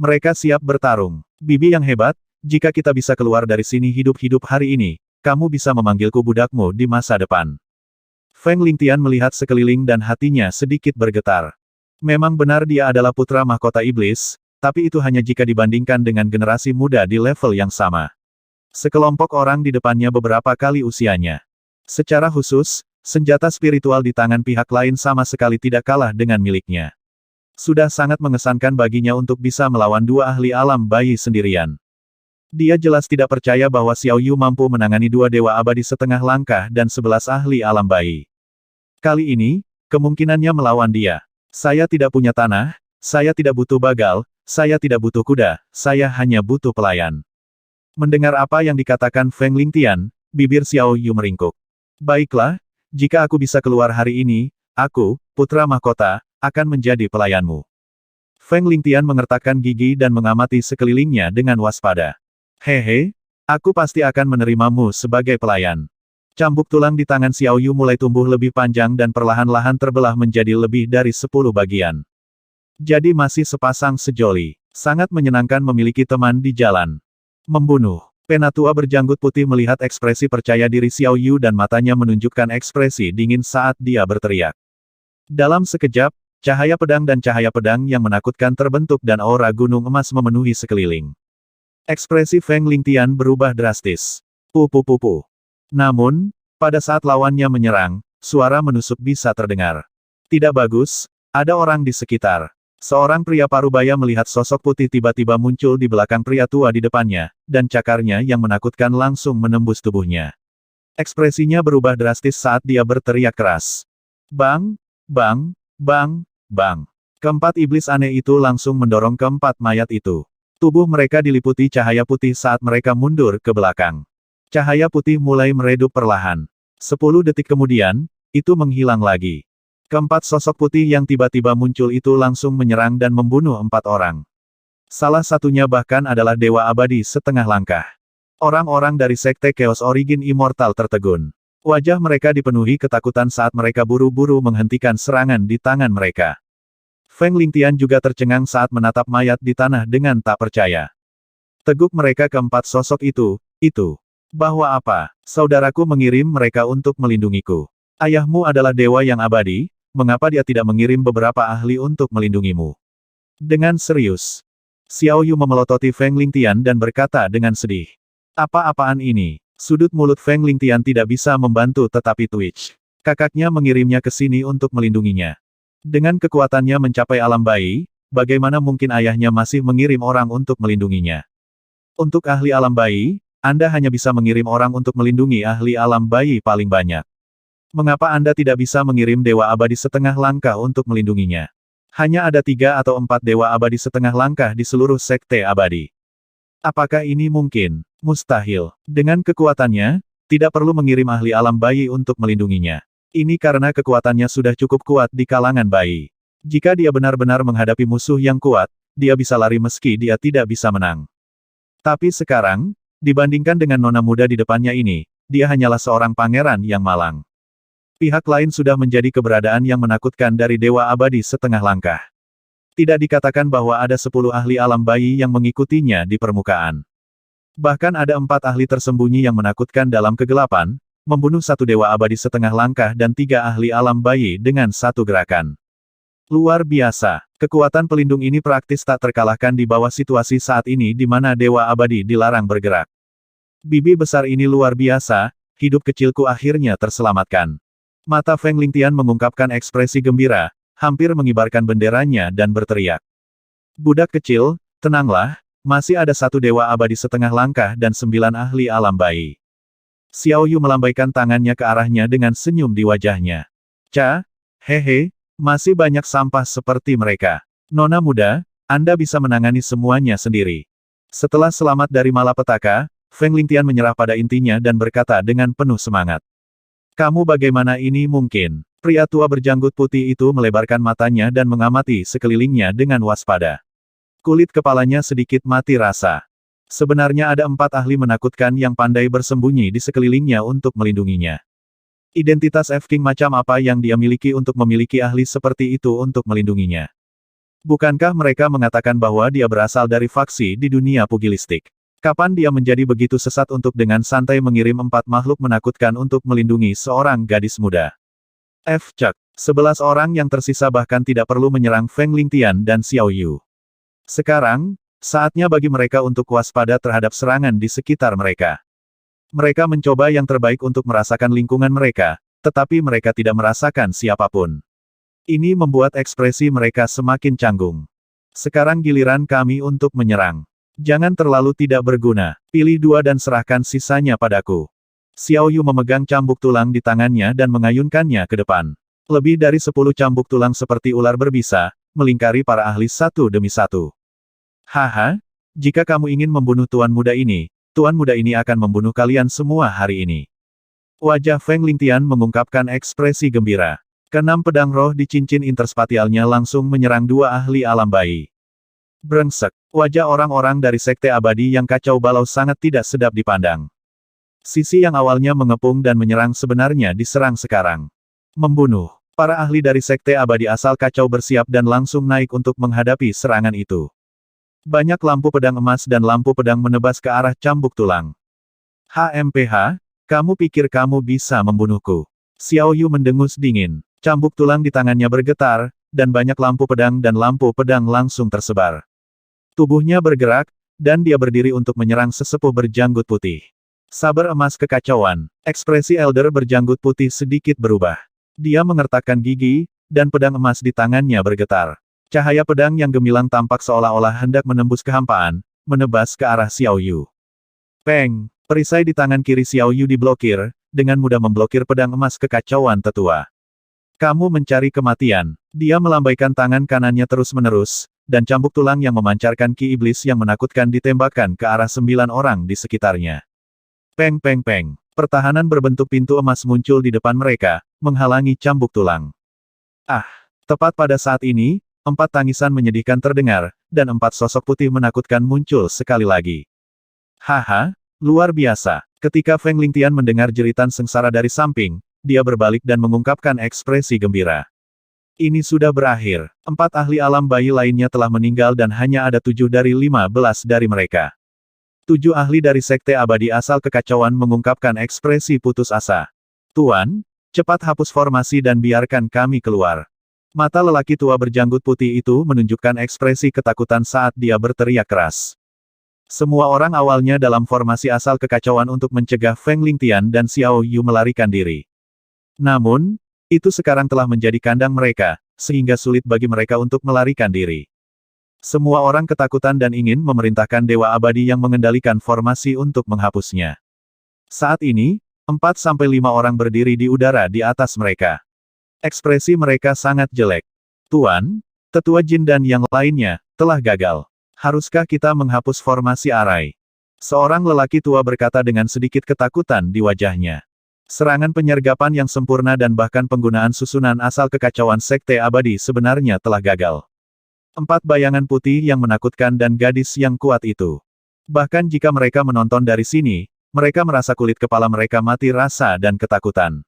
Mereka siap bertarung. Bibi yang hebat, jika kita bisa keluar dari sini hidup-hidup hari ini, kamu bisa memanggilku budakmu di masa depan. Feng Lingtian melihat sekeliling dan hatinya sedikit bergetar. Memang benar dia adalah putra mahkota iblis, tapi itu hanya jika dibandingkan dengan generasi muda di level yang sama. Sekelompok orang di depannya beberapa kali usianya. Secara khusus, senjata spiritual di tangan pihak lain sama sekali tidak kalah dengan miliknya. Sudah sangat mengesankan baginya untuk bisa melawan 2 ahli alam bayi sendirian. Dia jelas tidak percaya bahwa Xiao Yu mampu menangani 2 dewa abadi setengah langkah dan 11 ahli alam bayi. Kali ini, kemungkinannya melawan dia. Saya tidak punya tanah, saya tidak butuh bagal, saya tidak butuh kuda, saya hanya butuh pelayan. Mendengar apa yang dikatakan Feng Lingtian, bibir Xiao Yu meringkuk. Baiklah, jika aku bisa keluar hari ini, aku, putra mahkota, akan menjadi pelayanmu. Feng Lingtian mengertakkan gigi dan mengamati sekelilingnya dengan waspada. Hehe, aku pasti akan menerimamu sebagai pelayan. Cambuk tulang di tangan Xiao Yu mulai tumbuh lebih panjang dan perlahan-lahan terbelah menjadi lebih dari 10 bagian. Jadi masih sepasang sejoli. Sangat menyenangkan memiliki teman di jalan. Membunuh. Penatua berjanggut putih melihat ekspresi percaya diri Xiao Yu dan matanya menunjukkan ekspresi dingin saat dia berteriak. Dalam sekejap, cahaya pedang dan cahaya pedang yang menakutkan terbentuk dan aura gunung emas memenuhi sekeliling. Ekspresi Feng Lingtian berubah drastis. Pupu. Namun, pada saat lawannya menyerang, suara menusuk bisa terdengar. Tidak bagus, Ada orang di sekitar. Seorang pria parubaya melihat sosok putih tiba-tiba muncul di belakang pria tua di depannya, dan cakarnya yang menakutkan langsung menembus tubuhnya. Ekspresinya berubah drastis saat dia berteriak keras. Bang! Bang! Bang! Bang! Keempat iblis aneh itu langsung mendorong keempat mayat itu. Tubuh mereka diliputi cahaya putih saat mereka mundur ke belakang. Cahaya putih mulai meredup perlahan. 10 detik kemudian, itu menghilang lagi. Keempat sosok putih yang tiba-tiba muncul itu langsung menyerang dan membunuh 4 orang. Salah satunya bahkan adalah Dewa Abadi setengah langkah. Orang-orang dari Sekte Chaos Origin Immortal tertegun. Wajah mereka dipenuhi ketakutan saat mereka buru-buru menghentikan serangan di tangan mereka. Feng Lingtian juga tercengang saat menatap mayat di tanah dengan tak percaya. Teguk mereka keempat sosok itu. Bahwa apa? Saudaraku mengirim mereka untuk melindungiku. Ayahmu adalah dewa yang abadi, mengapa dia tidak mengirim beberapa ahli untuk melindungimu? Dengan serius. Xiao Yu memelototi Feng Lingtian dan berkata dengan sedih. Apa-apaan ini? Sudut mulut Feng Lingtian tidak bisa membantu tetapi twitch. Kakaknya mengirimnya ke sini untuk melindunginya. Dengan kekuatannya mencapai alam bayi, bagaimana mungkin ayahnya masih mengirim orang untuk melindunginya? Untuk ahli alam bayi, Anda hanya bisa mengirim orang untuk melindungi ahli alam bayi paling banyak. Mengapa Anda tidak bisa mengirim Dewa Abadi setengah langkah untuk melindunginya? Hanya ada 3 atau 4 Dewa Abadi setengah langkah di seluruh Sekte Abadi. Apakah ini mungkin? Mustahil. Dengan kekuatannya, tidak perlu mengirim ahli alam bayi untuk melindunginya. Ini karena kekuatannya sudah cukup kuat di kalangan bayi. Jika dia benar-benar menghadapi musuh yang kuat, dia bisa lari meski dia tidak bisa menang. Tapi sekarang, dibandingkan dengan nona muda di depannya ini, dia hanyalah seorang pangeran yang malang. Pihak lain sudah menjadi keberadaan yang menakutkan dari Dewa Abadi setengah langkah. Tidak dikatakan bahwa ada 10 ahli alam bayi yang mengikutinya di permukaan. Bahkan ada 4 ahli tersembunyi yang menakutkan dalam kegelapan, membunuh 1 Dewa Abadi setengah langkah dan 3 ahli alam bayi dengan 1 gerakan. Luar biasa. Kekuatan pelindung ini praktis tak terkalahkan di bawah situasi saat ini di mana Dewa Abadi dilarang bergerak. Bibi besar ini luar biasa, hidup kecilku akhirnya terselamatkan. Mata Feng Lingtian mengungkapkan ekspresi gembira, hampir mengibarkan benderanya dan berteriak. Budak kecil, tenanglah, masih ada 1 Dewa Abadi setengah langkah dan 9 ahli alam bayi. Xiao Yu melambaikan tangannya ke arahnya dengan senyum di wajahnya. Hehe, masih banyak sampah seperti mereka. Nona muda, Anda bisa menangani semuanya sendiri. Setelah selamat dari malapetaka, Feng Lingtian menyerah pada intinya dan berkata dengan penuh semangat. Kamu bagaimana ini mungkin? Pria tua berjanggut putih itu melebarkan matanya dan mengamati sekelilingnya dengan waspada. Kulit kepalanya sedikit mati rasa. Sebenarnya ada 4 ahli menakutkan yang pandai bersembunyi di sekelilingnya untuk melindunginya. Identitas F-King macam apa yang dia miliki untuk memiliki ahli seperti itu untuk melindunginya? Bukankah mereka mengatakan bahwa dia berasal dari faksi di dunia pugilistik? Kapan dia menjadi begitu sesat untuk dengan santai mengirim 4 makhluk menakutkan untuk melindungi seorang gadis muda? F-Cek. 11 orang yang tersisa bahkan tidak perlu menyerang Feng Lingtian dan Xiao Yu. Sekarang, saatnya bagi mereka untuk waspada terhadap serangan di sekitar mereka. Mereka mencoba yang terbaik untuk merasakan lingkungan mereka, tetapi mereka tidak merasakan siapapun. Ini membuat ekspresi mereka semakin canggung. Sekarang giliran kami untuk menyerang. Jangan terlalu tidak berguna. Pilih 2 dan serahkan sisanya padaku. Xiao Yu memegang cambuk tulang di tangannya dan mengayunkannya ke depan. Lebih dari 10 cambuk tulang seperti ular berbisa, melingkari para ahli satu demi satu. Haha, jika kamu ingin membunuh Tuan Muda ini akan membunuh kalian semua hari ini. Wajah Feng Lingtian mengungkapkan ekspresi gembira. Keenam pedang roh di cincin interspatialnya langsung menyerang 2 ahli alam bayi. Brengsek. Wajah orang-orang dari Sekte Abadi yang kacau balau sangat tidak sedap dipandang. Sisi yang awalnya mengepung dan menyerang sebenarnya diserang sekarang. Membunuh. Para ahli dari Sekte Abadi asal kacau bersiap dan langsung naik untuk menghadapi serangan itu. Banyak lampu pedang emas dan lampu pedang menebas ke arah cambuk tulang. HMPH, kamu pikir kamu bisa membunuhku? Xiao Yu mendengus dingin. Cambuk tulang di tangannya bergetar, dan banyak lampu pedang langsung tersebar. Tubuhnya bergerak, dan dia berdiri untuk menyerang sesepuh berjanggut putih. Saber emas kekacauan. Ekspresi Elder berjanggut putih sedikit berubah. Dia mengertakkan gigi, dan pedang emas di tangannya bergetar. Cahaya pedang yang gemilang tampak seolah-olah hendak menembus kehampaan, menebas ke arah Xiao Yu. Peng! Perisai di tangan kiri Xiao Yu diblokir, dengan mudah memblokir pedang emas kekacauan tetua. Kamu mencari kematian. Dia melambaikan tangan kanannya terus-menerus, dan cambuk tulang yang memancarkan ki iblis yang menakutkan ditembakkan ke arah 9 orang di sekitarnya. Peng peng peng. Pertahanan berbentuk pintu emas muncul di depan mereka, menghalangi cambuk tulang. Ah! Tepat pada saat ini, 4 tangisan menyedihkan terdengar, dan 4 sosok putih menakutkan muncul sekali lagi. Haha, luar biasa. Ketika Feng Lingtian mendengar jeritan sengsara dari samping, dia berbalik dan mengungkapkan ekspresi gembira. Ini sudah berakhir. 4 ahli alam bayi lainnya telah meninggal dan hanya ada 7 dari 15 dari mereka. 7 ahli dari Sekte Abadi asal kekacauan mengungkapkan ekspresi putus asa. Tuan, cepat hapus formasi dan biarkan kami keluar. Mata lelaki tua berjanggut putih itu menunjukkan ekspresi ketakutan saat dia berteriak keras. Semua orang awalnya dalam formasi asal kekacauan untuk mencegah Feng Lingtian dan Xiao Yu melarikan diri. Namun, itu sekarang telah menjadi kandang mereka, sehingga sulit bagi mereka untuk melarikan diri. Semua orang ketakutan dan ingin memerintahkan Dewa Abadi yang mengendalikan formasi untuk menghapusnya. Saat ini, 4-5 orang berdiri di udara di atas mereka. Ekspresi mereka sangat jelek. Tuan, tetua jin dan yang lainnya, telah gagal. Haruskah kita menghapus formasi arai? Seorang lelaki tua berkata dengan sedikit ketakutan di wajahnya. Serangan penyergapan yang sempurna dan bahkan penggunaan susunan asal kekacauan Sekte Abadi sebenarnya telah gagal. 4 bayangan putih yang menakutkan dan gadis yang kuat itu. Bahkan jika mereka menonton dari sini, mereka merasa kulit kepala mereka mati rasa dan ketakutan.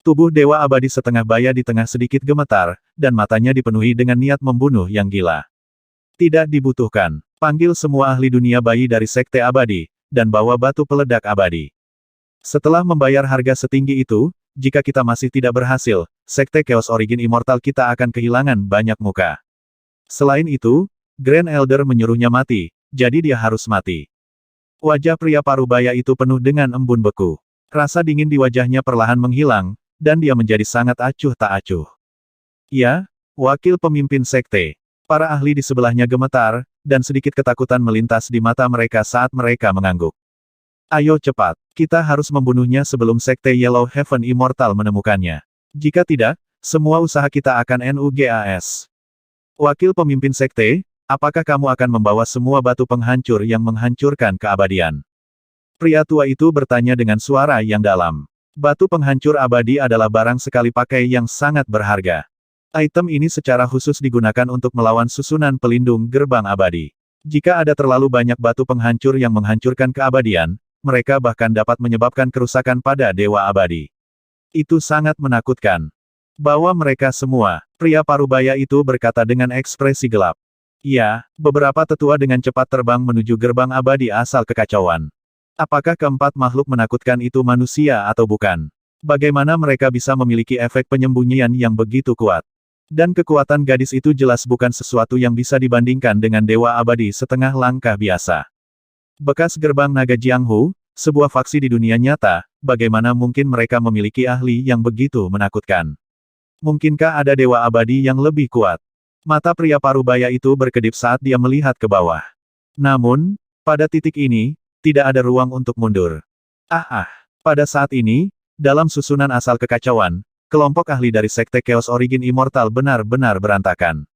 Tubuh Dewa Abadi setengah baya di tengah sedikit gemetar, dan matanya dipenuhi dengan niat membunuh yang gila. Tidak dibutuhkan. Panggil semua ahli dunia bayi dari Sekte Abadi, dan bawa batu peledak abadi. Setelah membayar harga setinggi itu, jika kita masih tidak berhasil, Sekte Chaos Origin Immortal kita akan kehilangan banyak muka. Selain itu, Grand Elder menyuruhnya mati, jadi dia harus mati. Wajah pria parubaya itu penuh dengan embun beku. Rasa dingin di wajahnya perlahan menghilang, dan dia menjadi sangat acuh tak acuh. Ya, wakil pemimpin sekte. Para ahli di sebelahnya gemetar, dan sedikit ketakutan melintas di mata mereka saat mereka mengangguk. Ayo cepat, kita harus membunuhnya sebelum sekte Yellow Heaven Immortal menemukannya. Jika tidak, semua usaha kita akan nugas. Wakil pemimpin sekte, apakah kamu akan membawa semua batu penghancur yang menghancurkan keabadian? Pria tua itu bertanya dengan suara yang dalam. Batu penghancur abadi adalah barang sekali pakai yang sangat berharga. Item ini secara khusus digunakan untuk melawan susunan pelindung gerbang abadi. Jika ada terlalu banyak batu penghancur yang menghancurkan keabadian, mereka bahkan dapat menyebabkan kerusakan pada Dewa Abadi. Itu sangat menakutkan. Bawa mereka semua, pria parubaya itu berkata dengan ekspresi gelap. Ya, beberapa tetua dengan cepat terbang menuju gerbang abadi asal kekacauan. Apakah keempat makhluk menakutkan itu manusia atau bukan? Bagaimana mereka bisa memiliki efek penyembunyian yang begitu kuat? Dan kekuatan gadis itu jelas bukan sesuatu yang bisa dibandingkan dengan Dewa Abadi setengah langkah biasa. Bekas gerbang naga Jianghu, sebuah faksi di dunia nyata, bagaimana mungkin mereka memiliki ahli yang begitu menakutkan? Mungkinkah ada Dewa Abadi yang lebih kuat? Mata pria parubaya itu berkedip saat dia melihat ke bawah. Namun, pada titik ini, tidak ada ruang untuk mundur. Pada saat ini, dalam susunan asal kekacauan, kelompok ahli dari Sekte Chaos Origin Immortal benar-benar berantakan.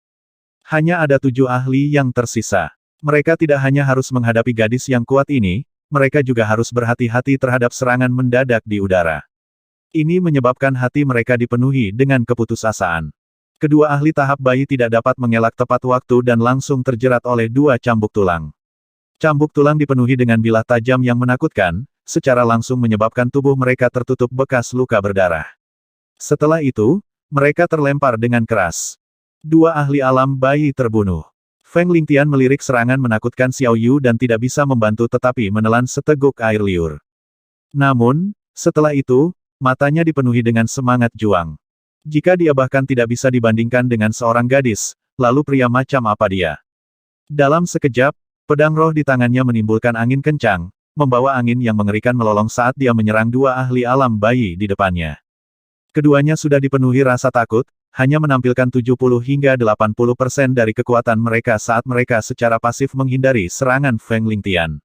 Hanya ada 7 ahli yang tersisa. Mereka tidak hanya harus menghadapi gadis yang kuat ini, mereka juga harus berhati-hati terhadap serangan mendadak di udara. Ini menyebabkan hati mereka dipenuhi dengan keputusasaan. Kedua ahli tahap bayi tidak dapat mengelak tepat waktu dan langsung terjerat oleh 2 cambuk tulang. Cambuk tulang dipenuhi dengan bilah tajam yang menakutkan, secara langsung menyebabkan tubuh mereka tertutup bekas luka berdarah. Setelah itu, mereka terlempar dengan keras. 2 ahli alam bayi terbunuh. Feng Lingtian melirik serangan menakutkan Xiao Yu dan tidak bisa membantu tetapi menelan seteguk air liur. Namun, setelah itu, matanya dipenuhi dengan semangat juang. Jika dia bahkan tidak bisa dibandingkan dengan seorang gadis, lalu pria macam apa dia? Dalam sekejap, pedang roh di tangannya menimbulkan angin kencang, membawa angin yang mengerikan melolong saat dia menyerang 2 ahli alam bayi di depannya. Keduanya sudah dipenuhi rasa takut, hanya menampilkan 70 hingga 80% dari kekuatan mereka saat mereka secara pasif menghindari serangan Feng Lingtian.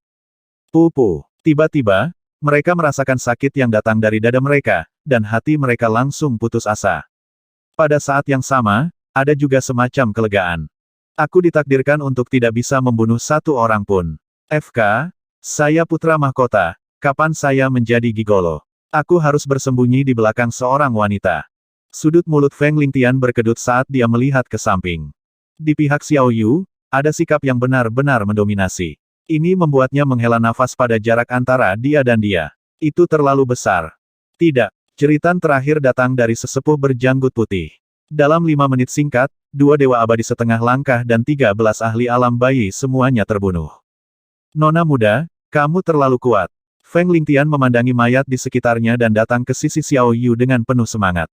Pupu. Tiba-tiba, mereka merasakan sakit yang datang dari dada mereka, dan hati mereka langsung putus asa. Pada saat yang sama, ada juga semacam kelegaan. Aku ditakdirkan untuk tidak bisa membunuh satu orang pun. FK, saya putra mahkota, kapan saya menjadi gigolo? Aku harus bersembunyi di belakang seorang wanita. Sudut mulut Feng Lingtian berkedut saat dia melihat ke samping. Di pihak Xiao Yu, ada sikap yang benar-benar mendominasi. Ini membuatnya menghela nafas pada jarak antara dia dan dia. Itu terlalu besar. Tidak. Jeritan terakhir datang dari sesepuh berjanggut putih. Dalam 5 menit singkat, 2 dewa abadi setengah langkah dan 13 ahli alam bayi semuanya terbunuh. Nona muda, kamu terlalu kuat. Feng Lingtian memandangi mayat di sekitarnya dan datang ke sisi Xiao Yu dengan penuh semangat.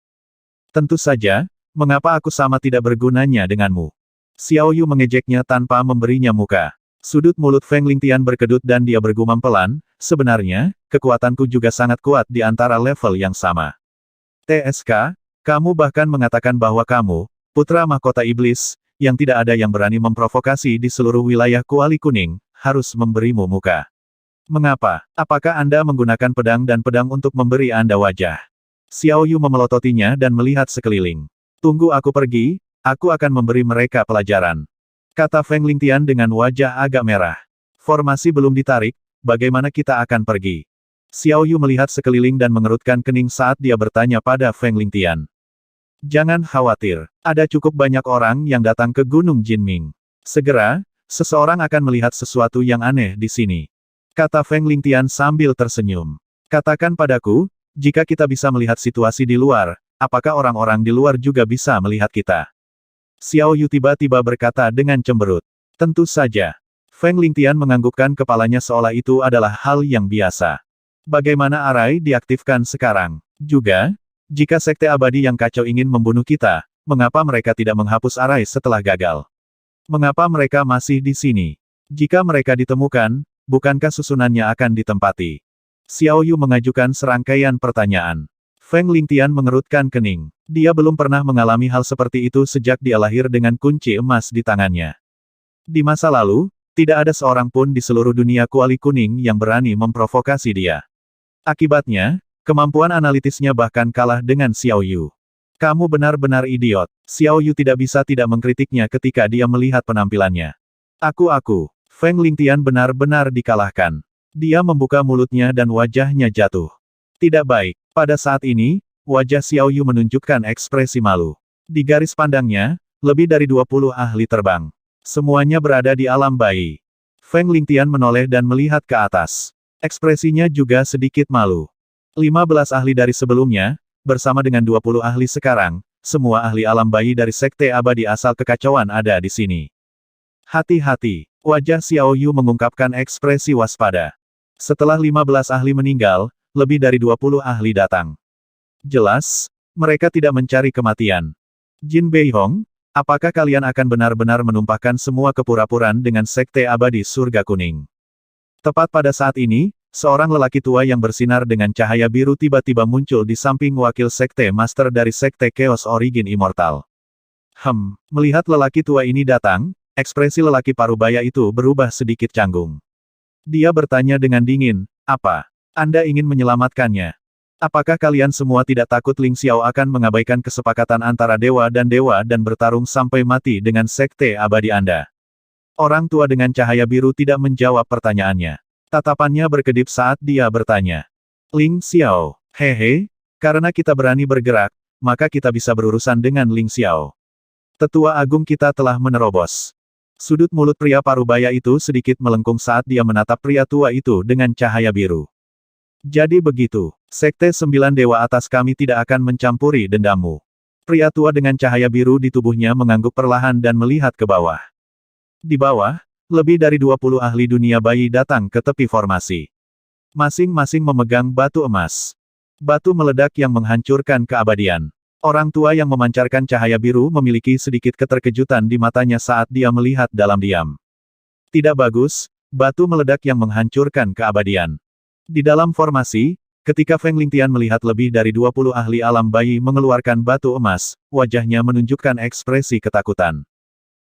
Tentu saja, mengapa aku sama tidak bergunanya denganmu? Xiao Yu mengejeknya tanpa memberinya muka. Sudut mulut Feng Lingtian berkedut dan dia bergumam pelan, sebenarnya, kekuatanku juga sangat kuat di antara level yang sama. TSK, kamu bahkan mengatakan bahwa kamu, putra mahkota iblis, yang tidak ada yang berani memprovokasi di seluruh wilayah Kuali Kuning, harus memberimu muka. Mengapa? Apakah Anda menggunakan pedang dan pedang untuk memberi Anda wajah? Xiao Yu memelototinya dan melihat sekeliling. Tunggu aku pergi, aku akan memberi mereka pelajaran. Kata Feng Lingtian dengan wajah agak merah. Formasi belum ditarik, bagaimana kita akan pergi? Xiao Yu melihat sekeliling dan mengerutkan kening saat dia bertanya pada Feng Lingtian. Jangan khawatir, ada cukup banyak orang yang datang ke Gunung Jinming. Segera, seseorang akan melihat sesuatu yang aneh di sini. Kata Feng Lingtian sambil tersenyum. Katakan padaku, jika kita bisa melihat situasi di luar, apakah orang-orang di luar juga bisa melihat kita? Xiao Yu tiba-tiba berkata dengan cemberut. Tentu saja. Feng Lingtian menganggukkan kepalanya seolah itu adalah hal yang biasa. Bagaimana arai diaktifkan sekarang? Juga, jika Sekte Abadi yang kacau ingin membunuh kita, mengapa mereka tidak menghapus arai setelah gagal? Mengapa mereka masih di sini? Jika mereka ditemukan, bukankah susunannya akan ditempati? Xiao Yu mengajukan serangkaian pertanyaan. Feng Lingtian mengerutkan kening. Dia belum pernah mengalami hal seperti itu sejak dia lahir dengan kunci emas di tangannya. Di masa lalu, tidak ada seorang pun di seluruh dunia Kuali Kuning yang berani memprovokasi dia. Akibatnya, kemampuan analitisnya bahkan kalah dengan Xiao Yu. Kamu benar-benar idiot. Xiao Yu tidak bisa tidak mengkritiknya ketika dia melihat penampilannya. Aku. Feng Lingtian benar-benar dikalahkan. Dia membuka mulutnya dan wajahnya jatuh. Tidak baik. Pada saat ini, wajah Xiao Yu menunjukkan ekspresi malu. Di garis pandangnya, lebih dari 20 ahli terbang. Semuanya berada di alam bayi. Feng Lingtian menoleh dan melihat ke atas. Ekspresinya juga sedikit malu. 15 ahli dari sebelumnya, bersama dengan 20 ahli sekarang, semua ahli alam bayi dari Sekte Abadi asal kekacauan ada di sini. Hati-hati. Wajah Xiao Yu mengungkapkan ekspresi waspada. Setelah 15 ahli meninggal, lebih dari 20 ahli datang. Jelas, mereka tidak mencari kematian. Jin Beihong, apakah kalian akan benar-benar menumpahkan semua kepura-puraan dengan Sekte Abadi Surga Kuning? Tepat pada saat ini, seorang lelaki tua yang bersinar dengan cahaya biru tiba-tiba muncul di samping wakil Sekte Master dari Sekte Chaos Origin Immortal. Melihat lelaki tua ini datang, ekspresi lelaki parubaya itu berubah sedikit canggung. Dia bertanya dengan dingin, apa? Anda ingin menyelamatkannya? Apakah kalian semua tidak takut Ling Xiao akan mengabaikan kesepakatan antara dewa dan bertarung sampai mati dengan Sekte Abadi Anda? Orang tua dengan cahaya biru tidak menjawab pertanyaannya. Tatapannya berkedip saat dia bertanya. Ling Xiao, hehe, karena kita berani bergerak, maka kita bisa berurusan dengan Ling Xiao. Tetua Agung kita telah menerobos. Sudut mulut pria parubaya itu sedikit melengkung saat dia menatap pria tua itu dengan cahaya biru. Jadi begitu, Sekte 9 Dewa atas kami tidak akan mencampuri dendammu. Pria tua dengan cahaya biru di tubuhnya mengangguk perlahan dan melihat ke bawah. Di bawah, lebih dari 20 ahli dunia bayi datang ke tepi formasi. Masing-masing memegang batu emas. Batu meledak yang menghancurkan keabadian. Orang tua yang memancarkan cahaya biru memiliki sedikit keterkejutan di matanya saat dia melihat dalam diam. Tidak bagus, batu meledak yang menghancurkan keabadian. Di dalam formasi, Ketika Feng Lingtian melihat lebih dari 20 ahli alam bayi mengeluarkan batu emas, wajahnya menunjukkan ekspresi ketakutan.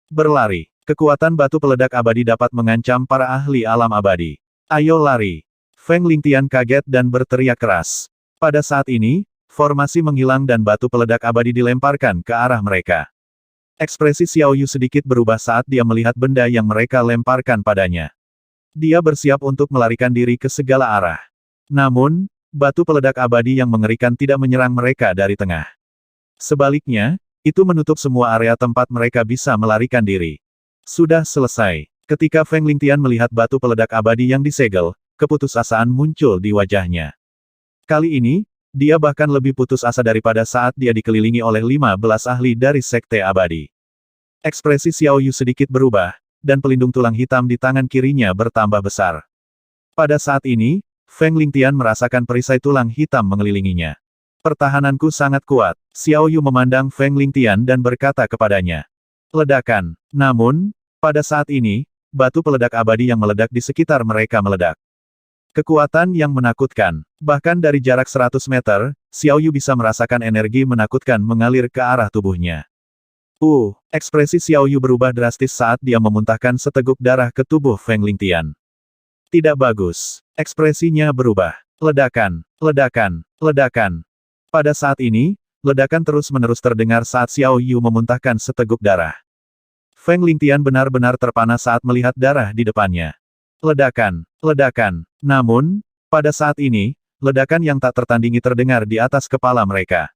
Berlari. Kekuatan batu peledak abadi dapat mengancam para ahli alam abadi. Ayo lari. Feng Lingtian kaget dan berteriak keras. Pada saat ini, formasi menghilang dan batu peledak abadi dilemparkan ke arah mereka. Ekspresi Xiao Yu sedikit berubah saat dia melihat benda yang mereka lemparkan padanya. Dia bersiap untuk melarikan diri ke segala arah. Namun, batu peledak abadi yang mengerikan tidak menyerang mereka dari tengah. Sebaliknya, itu menutup semua area tempat mereka bisa melarikan diri. Sudah selesai. Ketika Feng Lingtian melihat batu peledak abadi yang disegel, keputusasaan muncul di wajahnya. Kali ini, dia bahkan lebih putus asa daripada saat dia dikelilingi oleh 15 ahli dari Sekte Abadi. Ekspresi Xiao Yu sedikit berubah, dan pelindung tulang hitam di tangan kirinya bertambah besar. Pada saat ini, Feng Lingtian merasakan perisai tulang hitam mengelilinginya. Pertahananku sangat kuat. Xiao Yu memandang Feng Lingtian dan berkata kepadanya. Ledakan. Namun, pada saat ini, batu peledak abadi yang meledak di sekitar mereka meledak. Kekuatan yang menakutkan. Bahkan dari jarak 100 meter, Xiao Yu bisa merasakan energi menakutkan mengalir ke arah tubuhnya. Ekspresi Xiao Yu berubah drastis saat dia memuntahkan seteguk darah ke tubuh Feng Lingtian. Tidak bagus. Ekspresinya berubah. Ledakan, ledakan, ledakan. Pada saat ini, ledakan terus-menerus terdengar saat Xiao Yu memuntahkan seteguk darah. Feng Lingtian benar-benar terpana saat melihat darah di depannya. Ledakan, ledakan. Namun, pada saat ini, ledakan yang tak tertandingi terdengar di atas kepala mereka.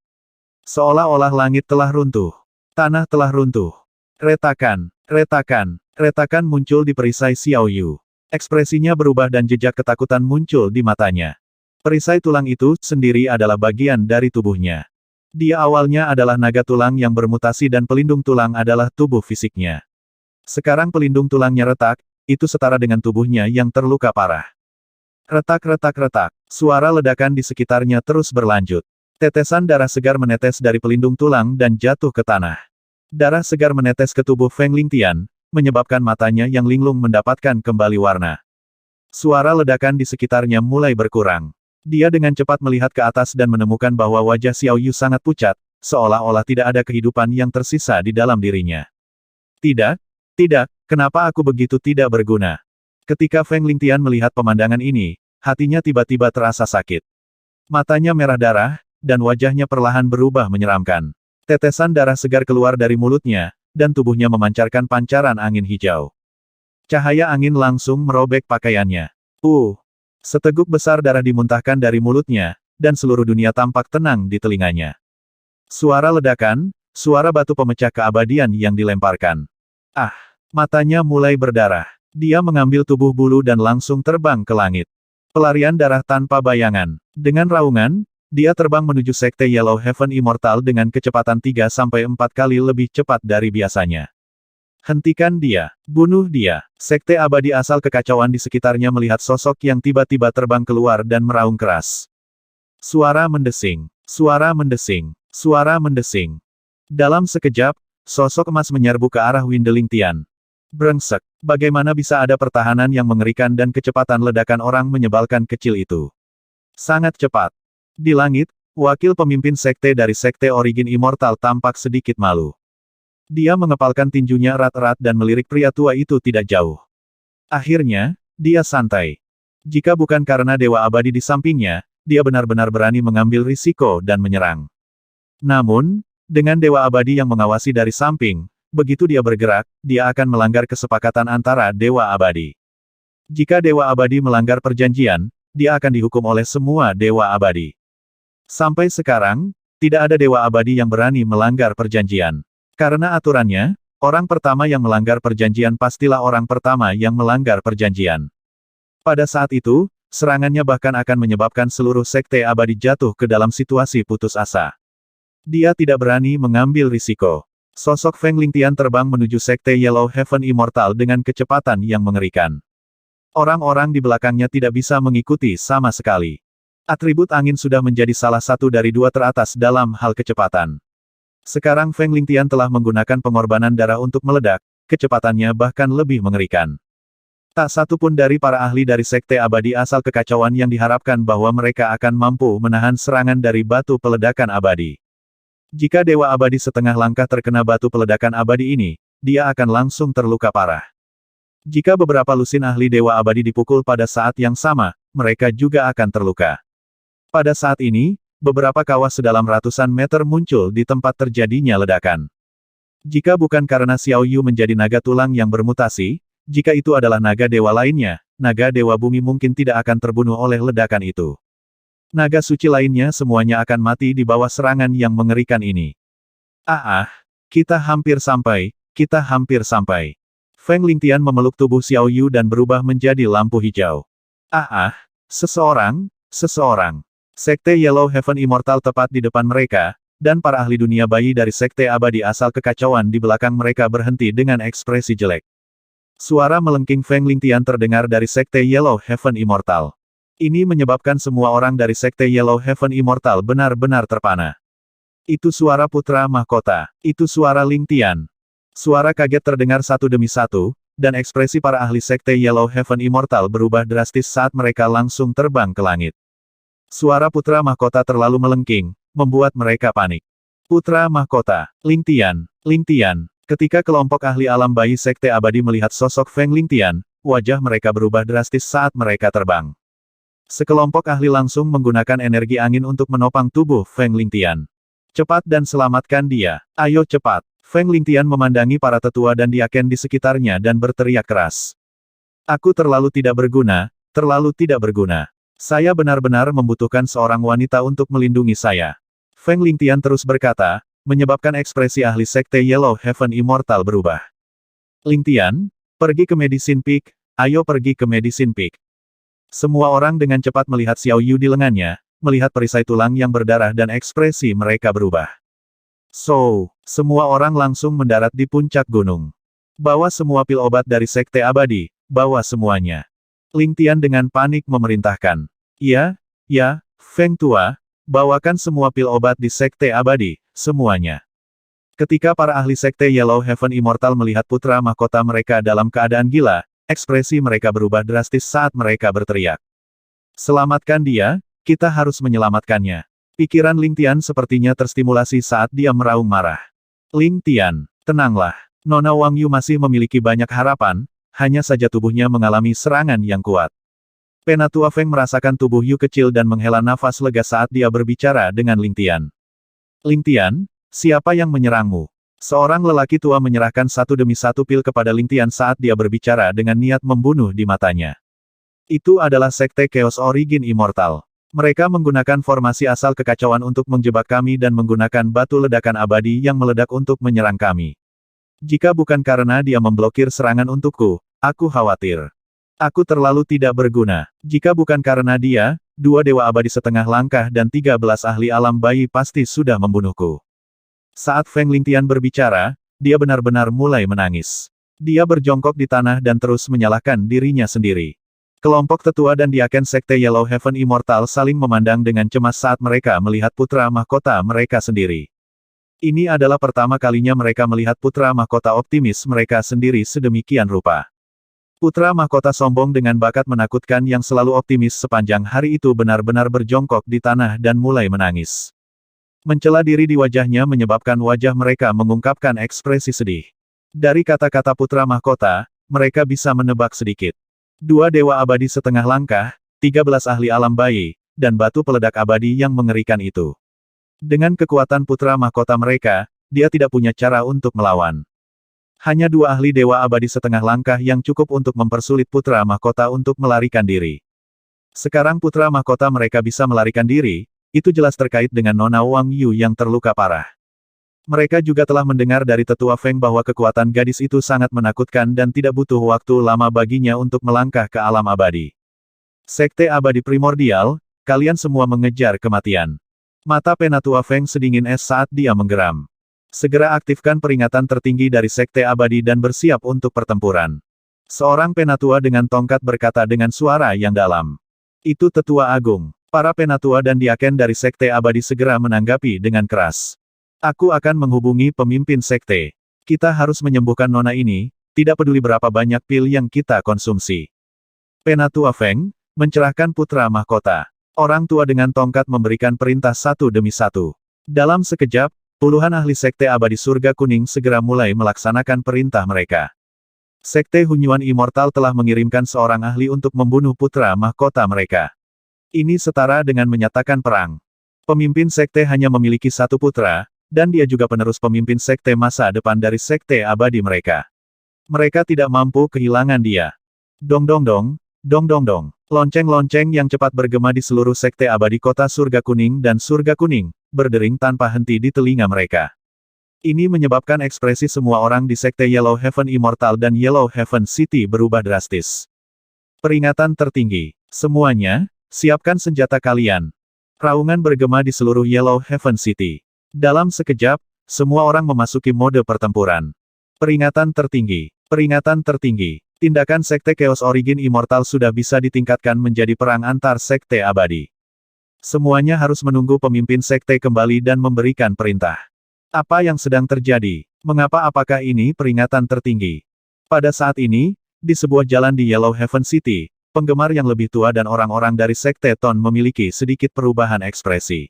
Seolah-olah langit telah runtuh. Tanah telah runtuh. Retakan, retakan, retakan muncul di perisai Xiao Yu. Ekspresinya berubah dan jejak ketakutan muncul di matanya. Perisai tulang itu sendiri adalah bagian dari tubuhnya. Dia awalnya adalah naga tulang yang bermutasi dan pelindung tulang adalah tubuh fisiknya. Sekarang pelindung tulangnya retak, itu setara dengan tubuhnya yang terluka parah. Retak-retak-retak. Suara ledakan di sekitarnya terus berlanjut. Tetesan darah segar menetes dari pelindung tulang dan jatuh ke tanah. Darah segar menetes ke tubuh Feng Lingtian, menyebabkan matanya yang linglung mendapatkan kembali warna. Suara ledakan di sekitarnya mulai berkurang. Dia dengan cepat melihat ke atas dan menemukan bahwa wajah Xiao Yu sangat pucat, seolah-olah tidak ada kehidupan yang tersisa di dalam dirinya. Tidak, tidak, kenapa aku begitu tidak berguna? Ketika Feng Lingtian melihat pemandangan ini, hatinya tiba-tiba terasa sakit. Matanya merah darah, dan wajahnya perlahan berubah menyeramkan. Tetesan darah segar keluar dari mulutnya, dan tubuhnya memancarkan pancaran angin hijau. Cahaya angin langsung merobek pakaiannya. Seteguk besar darah dimuntahkan dari mulutnya, dan seluruh dunia tampak tenang di telinganya. Suara ledakan, suara batu pemecah keabadian yang dilemparkan. Matanya mulai berdarah. Dia mengambil tubuh bulu dan langsung terbang ke langit. Pelarian darah tanpa bayangan. Dengan raungan, dia terbang menuju Sekte Yellow Heaven Immortal dengan kecepatan 3-4 kali lebih cepat dari biasanya. Hentikan dia. Bunuh dia. Sekte abadi asal kekacauan di sekitarnya melihat sosok yang tiba-tiba terbang keluar dan meraung keras. Suara mendesing. Suara mendesing. Suara mendesing. Dalam sekejap, sosok emas menyerbu ke arah Windeling Tian. Brengsek. Bagaimana bisa ada pertahanan yang mengerikan dan kecepatan ledakan orang menyebalkan kecil itu? Sangat cepat. Di langit, wakil pemimpin sekte dari Sekte Origin Immortal tampak sedikit malu. Dia mengepalkan tinjunya erat-erat dan melirik pria tua itu tidak jauh. Akhirnya, dia santai. Jika bukan karena Dewa Abadi di sampingnya, dia benar-benar berani mengambil risiko dan menyerang. Namun, dengan Dewa Abadi yang mengawasi dari samping, begitu dia bergerak, dia akan melanggar kesepakatan antara Dewa Abadi. Jika Dewa Abadi melanggar perjanjian, dia akan dihukum oleh semua Dewa Abadi. Sampai sekarang, tidak ada Dewa Abadi yang berani melanggar perjanjian. Karena aturannya, orang pertama yang melanggar perjanjian pastilah orang pertama yang melanggar perjanjian. Pada saat itu, serangannya bahkan akan menyebabkan seluruh Sekte Abadi jatuh ke dalam situasi putus asa. Dia tidak berani mengambil risiko. Sosok Feng Lingtian terbang menuju Sekte Yellow Heaven Immortal dengan kecepatan yang mengerikan. Orang-orang di belakangnya tidak bisa mengikuti sama sekali. Atribut angin sudah menjadi salah satu dari dua teratas dalam hal kecepatan. Sekarang Feng Lingtian telah menggunakan pengorbanan darah untuk meledak, kecepatannya bahkan lebih mengerikan. Tak satu pun dari para ahli dari Sekte Abadi asal kekacauan yang diharapkan bahwa mereka akan mampu menahan serangan dari batu peledakan abadi. Jika Dewa Abadi setengah langkah terkena batu peledakan abadi ini, dia akan langsung terluka parah. Jika beberapa lusin ahli Dewa Abadi dipukul pada saat yang sama, mereka juga akan terluka. Pada saat ini, beberapa kawah sedalam ratusan meter muncul di tempat terjadinya ledakan. Jika bukan karena Xiao Yu menjadi naga tulang yang bermutasi, jika itu adalah naga dewa lainnya, naga dewa bumi mungkin tidak akan terbunuh oleh ledakan itu. Naga suci lainnya semuanya akan mati di bawah serangan yang mengerikan ini. Kita hampir sampai, kita hampir sampai. Feng Lingtian memeluk tubuh Xiao Yu dan berubah menjadi lampu hijau. Seseorang. Sekte Yellow Heaven Immortal tepat di depan mereka, dan para ahli dunia bayi dari Sekte Abadi asal kekacauan di belakang mereka berhenti dengan ekspresi jelek. Suara melengking Feng Lingtian terdengar dari Sekte Yellow Heaven Immortal. Ini menyebabkan semua orang dari Sekte Yellow Heaven Immortal benar-benar terpana. Itu suara Putra Mahkota. Itu suara Lingtian. Suara kaget terdengar satu demi satu, dan ekspresi para ahli Sekte Yellow Heaven Immortal berubah drastis saat mereka langsung terbang ke langit. Suara Putra Mahkota terlalu melengking, membuat mereka panik. Putra Mahkota, Lingtian. Ketika kelompok ahli alam bayi Sekte Abadi melihat sosok Feng Lingtian, wajah mereka berubah drastis saat mereka terbang. Sekelompok ahli langsung menggunakan energi angin untuk menopang tubuh Feng Lingtian. Cepat dan selamatkan dia. Ayo cepat. Feng Lingtian memandangi para tetua dan diaken di sekitarnya dan berteriak keras. Aku terlalu tidak berguna, terlalu tidak berguna. Saya benar-benar membutuhkan seorang wanita untuk melindungi saya. Feng Lingtian terus berkata, menyebabkan ekspresi ahli Sekte Yellow Heaven Immortal berubah. Lingtian, pergi ke Medicine Peak, ayo pergi ke Medicine Peak. Semua orang dengan cepat melihat Xiao Yu di lengannya, melihat perisai tulang yang berdarah dan ekspresi mereka berubah. Semua orang langsung mendarat di puncak gunung. Bawa semua pil obat dari Sekte Abadi, bawa semuanya. Lingtian dengan panik memerintahkan. Ya, Feng Tua, bawakan semua pil obat di Sekte Abadi, semuanya. Ketika para ahli Sekte Yellow Heaven Immortal melihat putra mahkota mereka dalam keadaan gila, ekspresi mereka berubah drastis saat mereka berteriak. Selamatkan dia, kita harus menyelamatkannya. Pikiran Lingtian sepertinya terstimulasi saat dia meraung marah. Lingtian, tenanglah. Nona Wang Yu masih memiliki banyak harapan, hanya saja tubuhnya mengalami serangan yang kuat. Penatua Feng merasakan tubuh Yu kecil dan menghela nafas lega saat dia berbicara dengan Lingtian. Lingtian, siapa yang menyerangmu? Seorang lelaki tua menyerahkan satu demi satu pil kepada Lingtian saat dia berbicara dengan niat membunuh di matanya. Itu adalah Sekte Chaos Origin Immortal. Mereka menggunakan formasi asal kekacauan untuk menjebak kami dan menggunakan batu ledakan abadi yang meledak untuk menyerang kami. Jika bukan karena dia memblokir serangan untukku, aku khawatir. Aku terlalu tidak berguna. Jika bukan karena dia, 2 dewa abadi setengah langkah dan 13 ahli alam bayi pasti sudah membunuhku. Saat Feng Lingtian berbicara, dia benar-benar mulai menangis. Dia berjongkok di tanah dan terus menyalahkan dirinya sendiri. Kelompok tetua dan diaken Sekte Yellow Heaven Immortal saling memandang dengan cemas saat mereka melihat putra mahkota mereka sendiri. Ini adalah pertama kalinya mereka melihat putra mahkota optimis mereka sendiri sedemikian rupa. Putra mahkota sombong dengan bakat menakutkan yang selalu optimis sepanjang hari itu benar-benar berjongkok di tanah dan mulai menangis. Mencela diri di wajahnya menyebabkan wajah mereka mengungkapkan ekspresi sedih. Dari kata-kata putra mahkota, mereka bisa menebak sedikit. 2 dewa abadi setengah langkah, 13 ahli alam bayi, dan batu peledak abadi yang mengerikan itu. Dengan kekuatan putra mahkota mereka, dia tidak punya cara untuk melawan. Hanya 2 ahli dewa abadi setengah langkah yang cukup untuk mempersulit putra mahkota untuk melarikan diri. Sekarang putra mahkota mereka bisa melarikan diri, itu jelas terkait dengan Nona Wang Yu yang terluka parah. Mereka juga telah mendengar dari tetua Feng bahwa kekuatan gadis itu sangat menakutkan dan tidak butuh waktu lama baginya untuk melangkah ke alam abadi. Sekte Abadi Primordial, kalian semua mengejar kematian. Mata Penatua Feng sedingin es saat dia menggeram. Segera aktifkan peringatan tertinggi dari Sekte Abadi dan bersiap untuk pertempuran. Seorang penatua dengan tongkat berkata dengan suara yang dalam. Itu tetua agung. Para penatua dan diaken dari Sekte Abadi segera menanggapi dengan keras. Aku akan menghubungi pemimpin sekte. Kita harus menyembuhkan nona ini, tidak peduli berapa banyak pil yang kita konsumsi. Penatua Feng, mencerahkan putra mahkota. Orang tua dengan tongkat memberikan perintah satu demi satu. Dalam sekejap, puluhan ahli Sekte Abadi Surga Kuning segera mulai melaksanakan perintah mereka. Sekte Hunyuan Immortal telah mengirimkan seorang ahli untuk membunuh putra mahkota mereka. Ini setara dengan menyatakan perang. Pemimpin sekte hanya memiliki satu putra, dan dia juga penerus pemimpin sekte masa depan dari Sekte Abadi mereka. Mereka tidak mampu kehilangan dia. Dong dong dong, dong dong dong. Lonceng-lonceng yang cepat bergema di seluruh Sekte Abadi Kota Surga Kuning dan Surga Kuning, berdering tanpa henti di telinga mereka. Ini menyebabkan ekspresi semua orang di Sekte Yellow Heaven Immortal dan Yellow Heaven City berubah drastis. Peringatan tertinggi. Semuanya, siapkan senjata kalian. Raungan bergema di seluruh Yellow Heaven City. Dalam sekejap, semua orang memasuki mode pertempuran. Peringatan tertinggi. Peringatan tertinggi. Tindakan Sekte Chaos Origin Immortal sudah bisa ditingkatkan menjadi perang antar Sekte Abadi. Semuanya harus menunggu pemimpin Sekte kembali dan memberikan perintah. Apa yang sedang terjadi? Mengapa apakah ini peringatan tertinggi? Pada saat ini, di sebuah jalan di Yellow Heaven City, penggemar yang lebih tua dan orang-orang dari Sekte Ton memiliki sedikit perubahan ekspresi.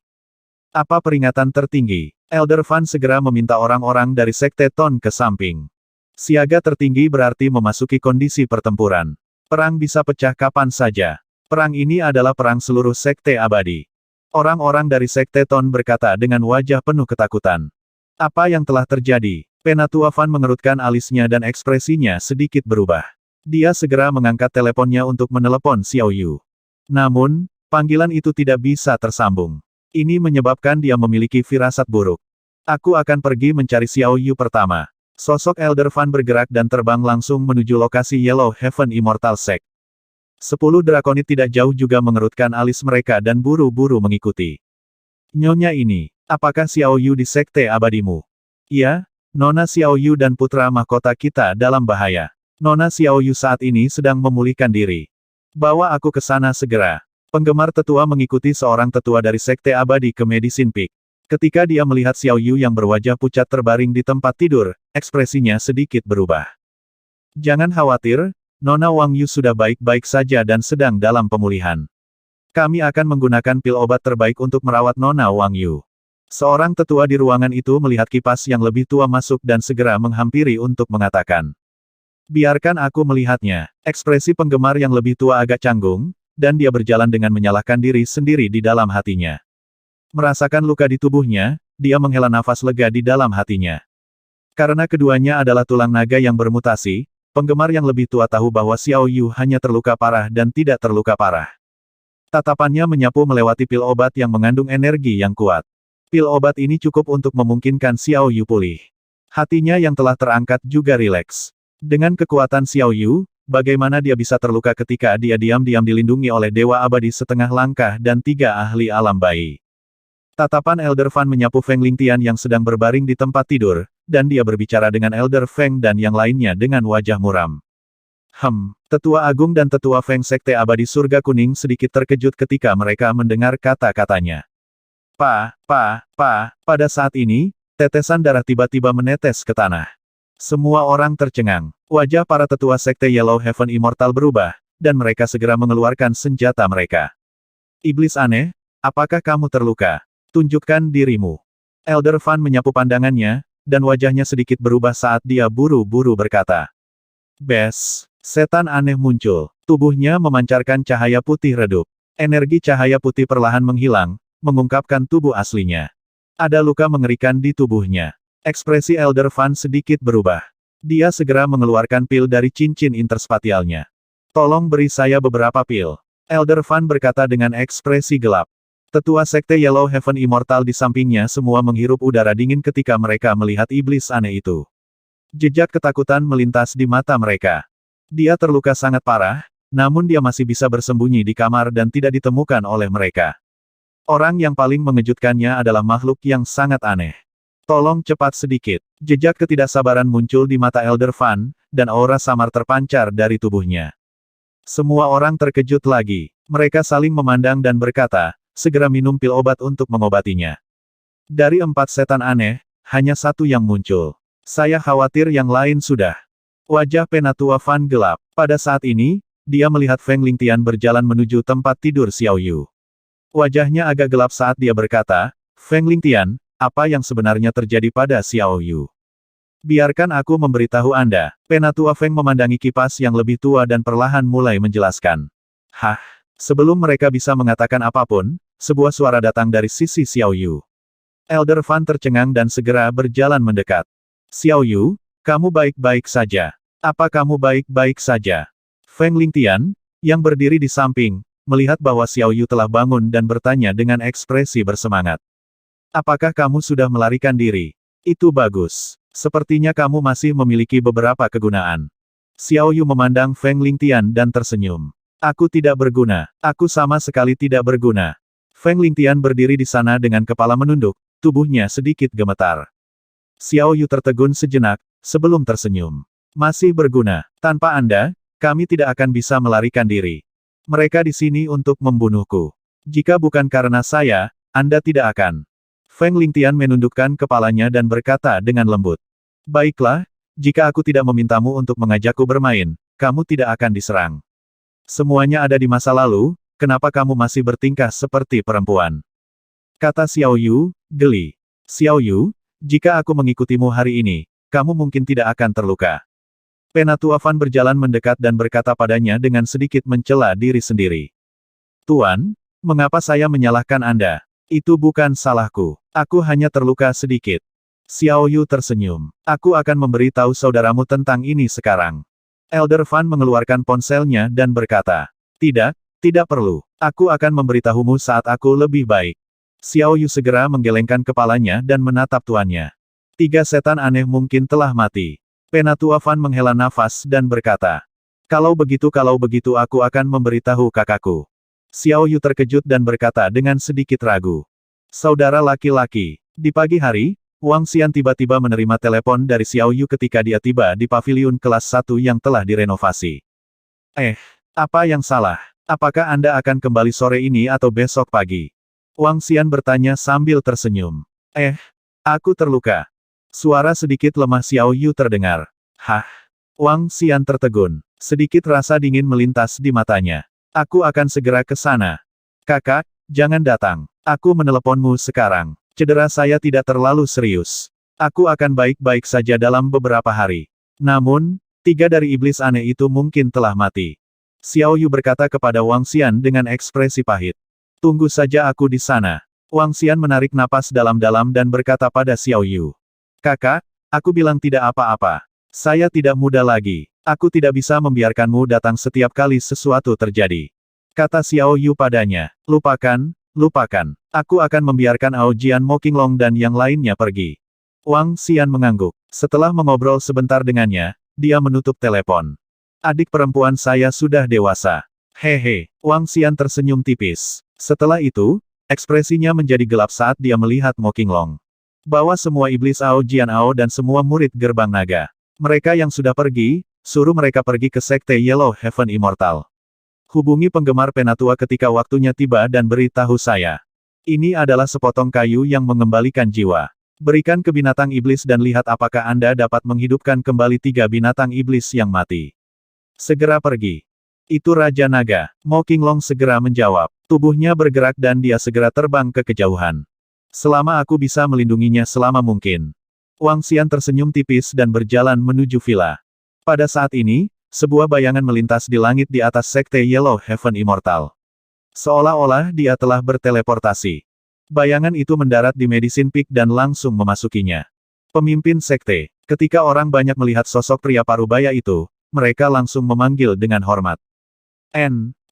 Apa peringatan tertinggi? Elder Fan segera meminta orang-orang dari Sekte Ton ke samping. Siaga tertinggi berarti memasuki kondisi pertempuran. Perang bisa pecah kapan saja. Perang ini adalah perang seluruh Sekte Abadi. Orang-orang dari Sekte Ton berkata dengan wajah penuh ketakutan. Apa yang telah terjadi? Penatua Fan mengerutkan alisnya dan ekspresinya sedikit berubah. Dia segera mengangkat teleponnya untuk menelepon Xiao Yu. Namun, panggilan itu tidak bisa tersambung. Ini menyebabkan dia memiliki firasat buruk. Aku akan pergi mencari Xiao Yu pertama. Sosok Elder Fan bergerak dan terbang langsung menuju lokasi Yellow Heaven Immortal Sect. 10 drakonit tidak jauh juga mengerutkan alis mereka dan buru-buru mengikuti. Nyonya ini, apakah Xiao Yu di Sekte Abadimu? Iya, Nona Xiao Yu dan putra mahkota kita dalam bahaya. Nona Xiao Yu saat ini sedang memulihkan diri. Bawa aku ke sana segera. Penggemar tetua mengikuti seorang tetua dari Sekte Abadi ke Medicine Peak. Ketika dia melihat Xiao Yu yang berwajah pucat terbaring di tempat tidur, ekspresinya sedikit berubah. Jangan khawatir, Nona Wang Yu sudah baik-baik saja dan sedang dalam pemulihan. Kami akan menggunakan pil obat terbaik untuk merawat Nona Wang Yu. Seorang tetua di ruangan itu melihat kipas yang lebih tua masuk dan segera menghampiri untuk mengatakan. Biarkan aku melihatnya. Ekspresi penggemar yang lebih tua agak canggung, dan dia berjalan dengan menyalahkan diri sendiri di dalam hatinya. Merasakan luka di tubuhnya, dia menghela nafas lega di dalam hatinya. Karena keduanya adalah tulang naga yang bermutasi, penggemar yang lebih tua tahu bahwa Xiao Yu hanya terluka parah dan tidak terluka parah. Tatapannya menyapu melewati pil obat yang mengandung energi yang kuat. Pil obat ini cukup untuk memungkinkan Xiao Yu pulih. Hatinya yang telah terangkat juga rileks. Dengan kekuatan Xiao Yu, bagaimana dia bisa terluka ketika dia diam-diam dilindungi oleh Dewa Abadi setengah langkah dan 3 ahli alam bayi. Tatapan Elder Fan menyapu Feng Lingtian yang sedang berbaring di tempat tidur, dan dia berbicara dengan Elder Feng dan yang lainnya dengan wajah muram. Tetua Agung dan Tetua Feng Sekte Abadi Surga Kuning sedikit terkejut ketika mereka mendengar kata-katanya. Pada saat ini, tetesan darah tiba-tiba menetes ke tanah. Semua orang tercengang. Wajah para tetua Sekte Yellow Heaven Immortal berubah, dan mereka segera mengeluarkan senjata mereka. Iblis aneh, apakah kamu terluka? Tunjukkan dirimu. Elder Fan menyapu pandangannya, dan wajahnya sedikit berubah saat dia buru-buru berkata. Bes, setan aneh muncul. Tubuhnya memancarkan cahaya putih redup. Energi cahaya putih perlahan menghilang, mengungkapkan tubuh aslinya. Ada luka mengerikan di tubuhnya. Ekspresi Elder Fan sedikit berubah. Dia segera mengeluarkan pil dari cincin interspatialnya. Tolong beri saya beberapa pil. Elder Fan berkata dengan ekspresi gelap. Tetua Sekte Yellow Heaven Immortal di sampingnya semua menghirup udara dingin ketika mereka melihat iblis aneh itu. Jejak ketakutan melintas di mata mereka. Dia terluka sangat parah, namun dia masih bisa bersembunyi di kamar dan tidak ditemukan oleh mereka. Orang yang paling mengejutkannya adalah makhluk yang sangat aneh. Tolong cepat sedikit. Jejak ketidaksabaran muncul di mata Elder Fan, dan aura samar terpancar dari tubuhnya. Semua orang terkejut lagi. Mereka saling memandang dan berkata, segera minum pil obat untuk mengobatinya. Dari 4 setan aneh, hanya 1 yang muncul. Saya khawatir yang lain sudah. Wajah Penatua Fan gelap. Pada saat ini, dia melihat Feng Lingtian berjalan menuju tempat tidur Xiao Yu. Wajahnya agak gelap saat dia berkata, Feng Lingtian, apa yang sebenarnya terjadi pada Xiao Yu? Biarkan aku memberitahu Anda. Penatua Feng memandangi kipas yang lebih tua dan perlahan mulai menjelaskan. Hah? Sebelum mereka bisa mengatakan apapun, sebuah suara datang dari sisi Xiao Yu. Elder Fan tercengang dan segera berjalan mendekat. Xiao Yu, kamu baik-baik saja. Apa kamu baik-baik saja? Feng Lingtian, yang berdiri di samping, melihat bahwa Xiao Yu telah bangun dan bertanya dengan ekspresi bersemangat. Apakah kamu sudah melarikan diri? Itu bagus. Sepertinya kamu masih memiliki beberapa kegunaan. Xiao Yu memandang Feng Lingtian dan tersenyum. Aku tidak berguna. Aku sama sekali tidak berguna. Feng Lingtian berdiri di sana dengan kepala menunduk, tubuhnya sedikit gemetar. Xiao Yu tertegun sejenak, sebelum tersenyum. Masih berguna. Tanpa Anda, kami tidak akan bisa melarikan diri. Mereka di sini untuk membunuhku. Jika bukan karena saya, Anda tidak akan. Feng Lingtian menundukkan kepalanya dan berkata dengan lembut. Baiklah, jika aku tidak memintamu untuk mengajakku bermain, kamu tidak akan diserang. Semuanya ada di masa lalu, kenapa kamu masih bertingkah seperti perempuan? Kata Xiao Yu, geli. Xiao Yu, jika aku mengikutimu hari ini, kamu mungkin tidak akan terluka. Penatua Fan berjalan mendekat dan berkata padanya dengan sedikit mencela diri sendiri. Tuan, mengapa saya menyalahkan Anda? Itu bukan salahku. Aku hanya terluka sedikit. Xiao Yu tersenyum. Aku akan memberitahu saudaramu tentang ini sekarang. Elder Fan mengeluarkan ponselnya dan berkata, tidak, tidak perlu. Aku akan memberitahumu saat aku lebih baik. Xiao Yu segera menggelengkan kepalanya dan menatap tuannya. 3 setan aneh mungkin telah mati. Penatua Fan menghela nafas dan berkata, kalau begitu aku akan memberitahu kakakku. Xiao Yu terkejut dan berkata dengan sedikit ragu. Saudara laki-laki, di pagi hari, Wang Xian tiba-tiba menerima telepon dari Xiao Yu ketika dia tiba di paviliun kelas 1 yang telah direnovasi. Apa yang salah? Apakah Anda akan kembali sore ini atau besok pagi? Wang Xian bertanya sambil tersenyum. Aku terluka. Suara sedikit lemah Xiao Yu terdengar. Hah? Wang Xian tertegun. Sedikit rasa dingin melintas di matanya. Aku akan segera ke sana. Kakak, jangan datang. Aku meneleponmu sekarang. Cedera saya tidak terlalu serius. Aku akan baik-baik saja dalam beberapa hari. Namun, 3 dari iblis aneh itu mungkin telah mati. Xiao Yu berkata kepada Wang Xian dengan ekspresi pahit. Tunggu saja aku di sana. Wang Xian menarik napas dalam-dalam dan berkata pada Xiao Yu. Kakak, aku bilang tidak apa-apa. Saya tidak muda lagi. Aku tidak bisa membiarkanmu datang setiap kali sesuatu terjadi. Kata Xiao Yu padanya. Lupakan. Aku akan membiarkan Ao Jian Moqinglong dan yang lainnya pergi. Wang Xian mengangguk. Setelah mengobrol sebentar dengannya, dia menutup telepon. Adik perempuan saya sudah dewasa. Hehe. Wang Xian tersenyum tipis. Setelah itu, ekspresinya menjadi gelap saat dia melihat Moqinglong. Bawa semua iblis Ao Jian Ao dan semua murid gerbang naga. Mereka yang sudah pergi, suruh mereka pergi ke Sekte Yellow Heaven Immortal. Hubungi penggemar Penatua ketika waktunya tiba dan beritahu saya. Ini adalah sepotong kayu yang mengembalikan jiwa. Berikan ke binatang iblis dan lihat apakah Anda dapat menghidupkan kembali 3 binatang iblis yang mati. Segera pergi. Itu Raja Naga. Moqinglong segera menjawab. Tubuhnya bergerak dan dia segera terbang ke kejauhan. Selama aku bisa melindunginya selama mungkin. Wang Xian tersenyum tipis dan berjalan menuju villa. Pada saat ini, sebuah bayangan melintas di langit di atas Sekte Yellow Heaven Immortal. Seolah-olah dia telah berteleportasi. Bayangan itu mendarat di Medicine Peak dan langsung memasukinya. Pemimpin sekte. Ketika orang banyak melihat sosok pria parubaya itu, mereka langsung memanggil dengan hormat.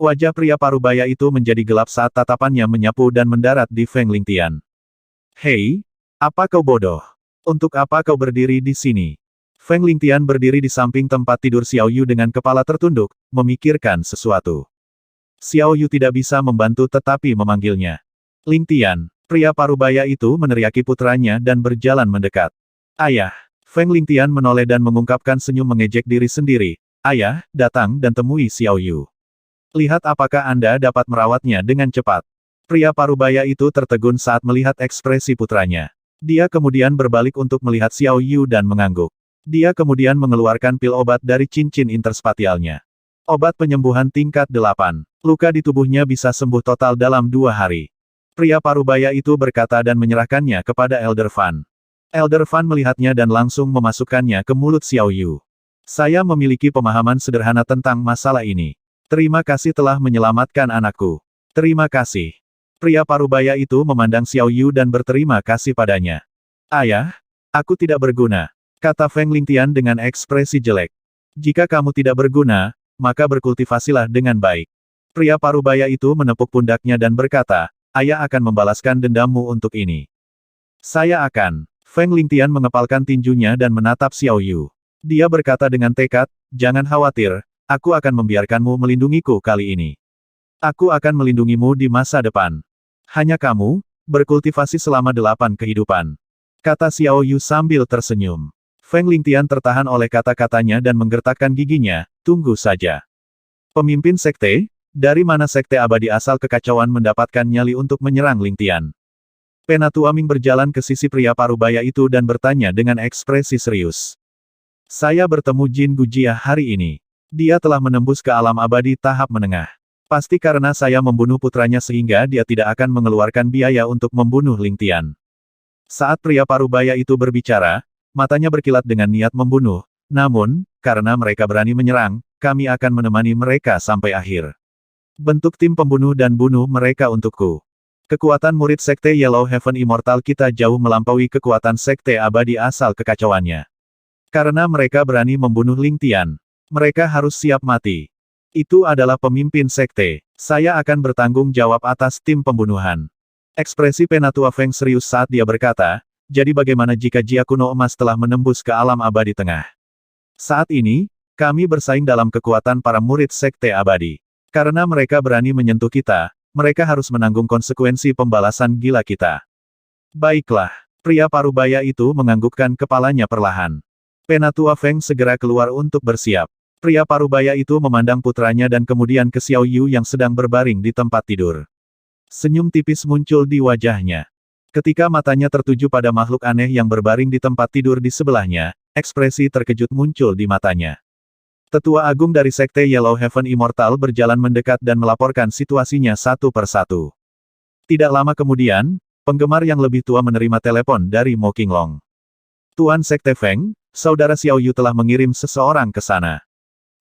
Wajah pria parubaya itu menjadi gelap saat tatapannya menyapu dan mendarat di Feng Lingtian. Hei, apa kau bodoh? Untuk apa kau berdiri di sini? Feng Lingtian berdiri di samping tempat tidur Xiao Yu dengan kepala tertunduk, memikirkan sesuatu. Xiao Yu tidak bisa membantu tetapi memanggilnya. Lingtian, pria parubaya itu meneriaki putranya dan berjalan mendekat. Ayah. Feng Lingtian menoleh dan mengungkapkan senyum mengejek diri sendiri. Ayah, datang dan temui Xiao Yu. Lihat apakah Anda dapat merawatnya dengan cepat. Pria parubaya itu tertegun saat melihat ekspresi putranya. Dia kemudian berbalik untuk melihat Xiao Yu dan mengangguk. Dia kemudian mengeluarkan pil obat dari cincin interspatialnya. Obat penyembuhan tingkat 8. Luka di tubuhnya bisa sembuh total dalam 2 hari. Pria parubaya itu berkata dan menyerahkannya kepada Elder Fan. Elder Fan melihatnya dan langsung memasukkannya ke mulut Xiao Yu. Saya memiliki pemahaman sederhana tentang masalah ini. Terima kasih telah menyelamatkan anakku. Terima kasih. Pria parubaya itu memandang Xiao Yu dan berterima kasih padanya. Ayah, aku tidak berguna, kata Feng Lingtian dengan ekspresi jelek. Jika kamu tidak berguna, maka berkultivasilah dengan baik. Pria parubaya itu menepuk pundaknya dan berkata, ayah akan membalaskan dendammu untuk ini. Saya akan. Feng Lingtian mengepalkan tinjunya dan menatap Xiao Yu. Dia berkata dengan tekad, jangan khawatir, aku akan membiarkanmu melindungiku kali ini. Aku akan melindungimu di masa depan. Hanya kamu, berkultivasi selama 8 kehidupan. Kata Xiao Yu sambil tersenyum. Feng Lingtian tertahan oleh kata-katanya dan menggertakkan giginya, tunggu saja. Pemimpin sekte, dari mana sekte abadi asal kekacauan mendapatkan nyali untuk menyerang Lingtian? Penatua Ming berjalan ke sisi pria parubaya itu dan bertanya dengan ekspresi serius. Saya bertemu Jin Gujia hari ini. Dia telah menembus ke alam abadi tahap menengah. Pasti karena saya membunuh putranya sehingga dia tidak akan mengeluarkan biaya untuk membunuh Lingtian. Saat pria parubaya itu berbicara, matanya berkilat dengan niat membunuh. Namun, karena mereka berani menyerang, kami akan menemani mereka sampai akhir. Bentuk tim pembunuh dan bunuh mereka untukku. Kekuatan murid sekte Yellow Heaven Immortal kita jauh melampaui kekuatan sekte abadi asal kekacauannya. Karena mereka berani membunuh Lingtian, mereka harus siap mati. Itu adalah pemimpin sekte. Saya akan bertanggung jawab atas tim pembunuhan. Ekspresi Penatua Feng serius saat dia berkata, jadi bagaimana jika Jia Kuno Emas telah menembus ke alam abadi tengah? Saat ini, kami bersaing dalam kekuatan para murid sekte abadi. Karena mereka berani menyentuh kita, mereka harus menanggung konsekuensi pembalasan gila kita. Baiklah, pria parubaya itu menganggukkan kepalanya perlahan. Penatua Feng segera keluar untuk bersiap. Pria parubaya itu memandang putranya dan kemudian ke Xiao Yu yang sedang berbaring di tempat tidur. Senyum tipis muncul di wajahnya. Ketika matanya tertuju pada makhluk aneh yang berbaring di tempat tidur di sebelahnya, ekspresi terkejut muncul di matanya. Tetua Agung dari Sekte Yellow Heaven Immortal berjalan mendekat dan melaporkan situasinya satu persatu. Tidak lama kemudian, penggemar yang lebih tua menerima telepon dari Mo Qinglong. Tuan Sekte Feng, Saudara Xiao Yu telah mengirim seseorang ke sana.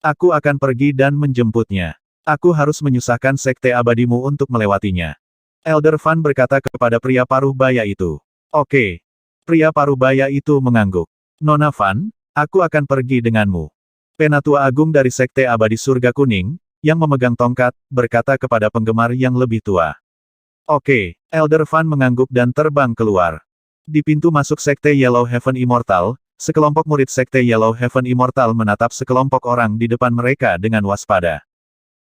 Aku akan pergi dan menjemputnya. Aku harus menyusahkan sekte abadimu untuk melewatinya. Elder Fan berkata kepada pria parubaya itu. Oke. Pria parubaya itu mengangguk. Nona Fan, aku akan pergi denganmu. Penatua Agung dari Sekte Abadi Surga Kuning, yang memegang tongkat, berkata kepada penggemar yang lebih tua. Oke. Elder Fan mengangguk dan terbang keluar. Di pintu masuk Sekte Yellow Heaven Immortal, sekelompok murid Sekte Yellow Heaven Immortal menatap sekelompok orang di depan mereka dengan waspada.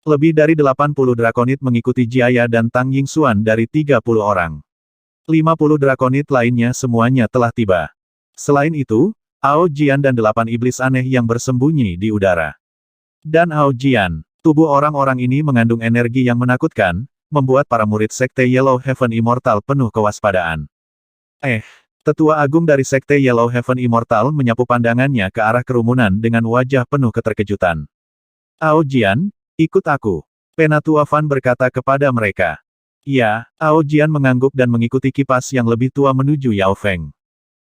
Lebih dari 80 drakonit mengikuti Jiaya dan Tang Yingxuan dari 30 orang. 50 drakonit lainnya semuanya telah tiba. Selain itu, Ao Jian dan 8 iblis aneh yang bersembunyi di udara. Dan Ao Jian, tubuh orang-orang ini mengandung energi yang menakutkan, membuat para murid Sekte Yellow Heaven Immortal penuh kewaspadaan. Tetua Agung dari Sekte Yellow Heaven Immortal menyapu pandangannya ke arah kerumunan dengan wajah penuh keterkejutan. Ao Jian, ikut aku. Penatua Fan berkata kepada mereka. Ya, Ao Jian mengangguk dan mengikuti kipas yang lebih tua menuju Yao Feng.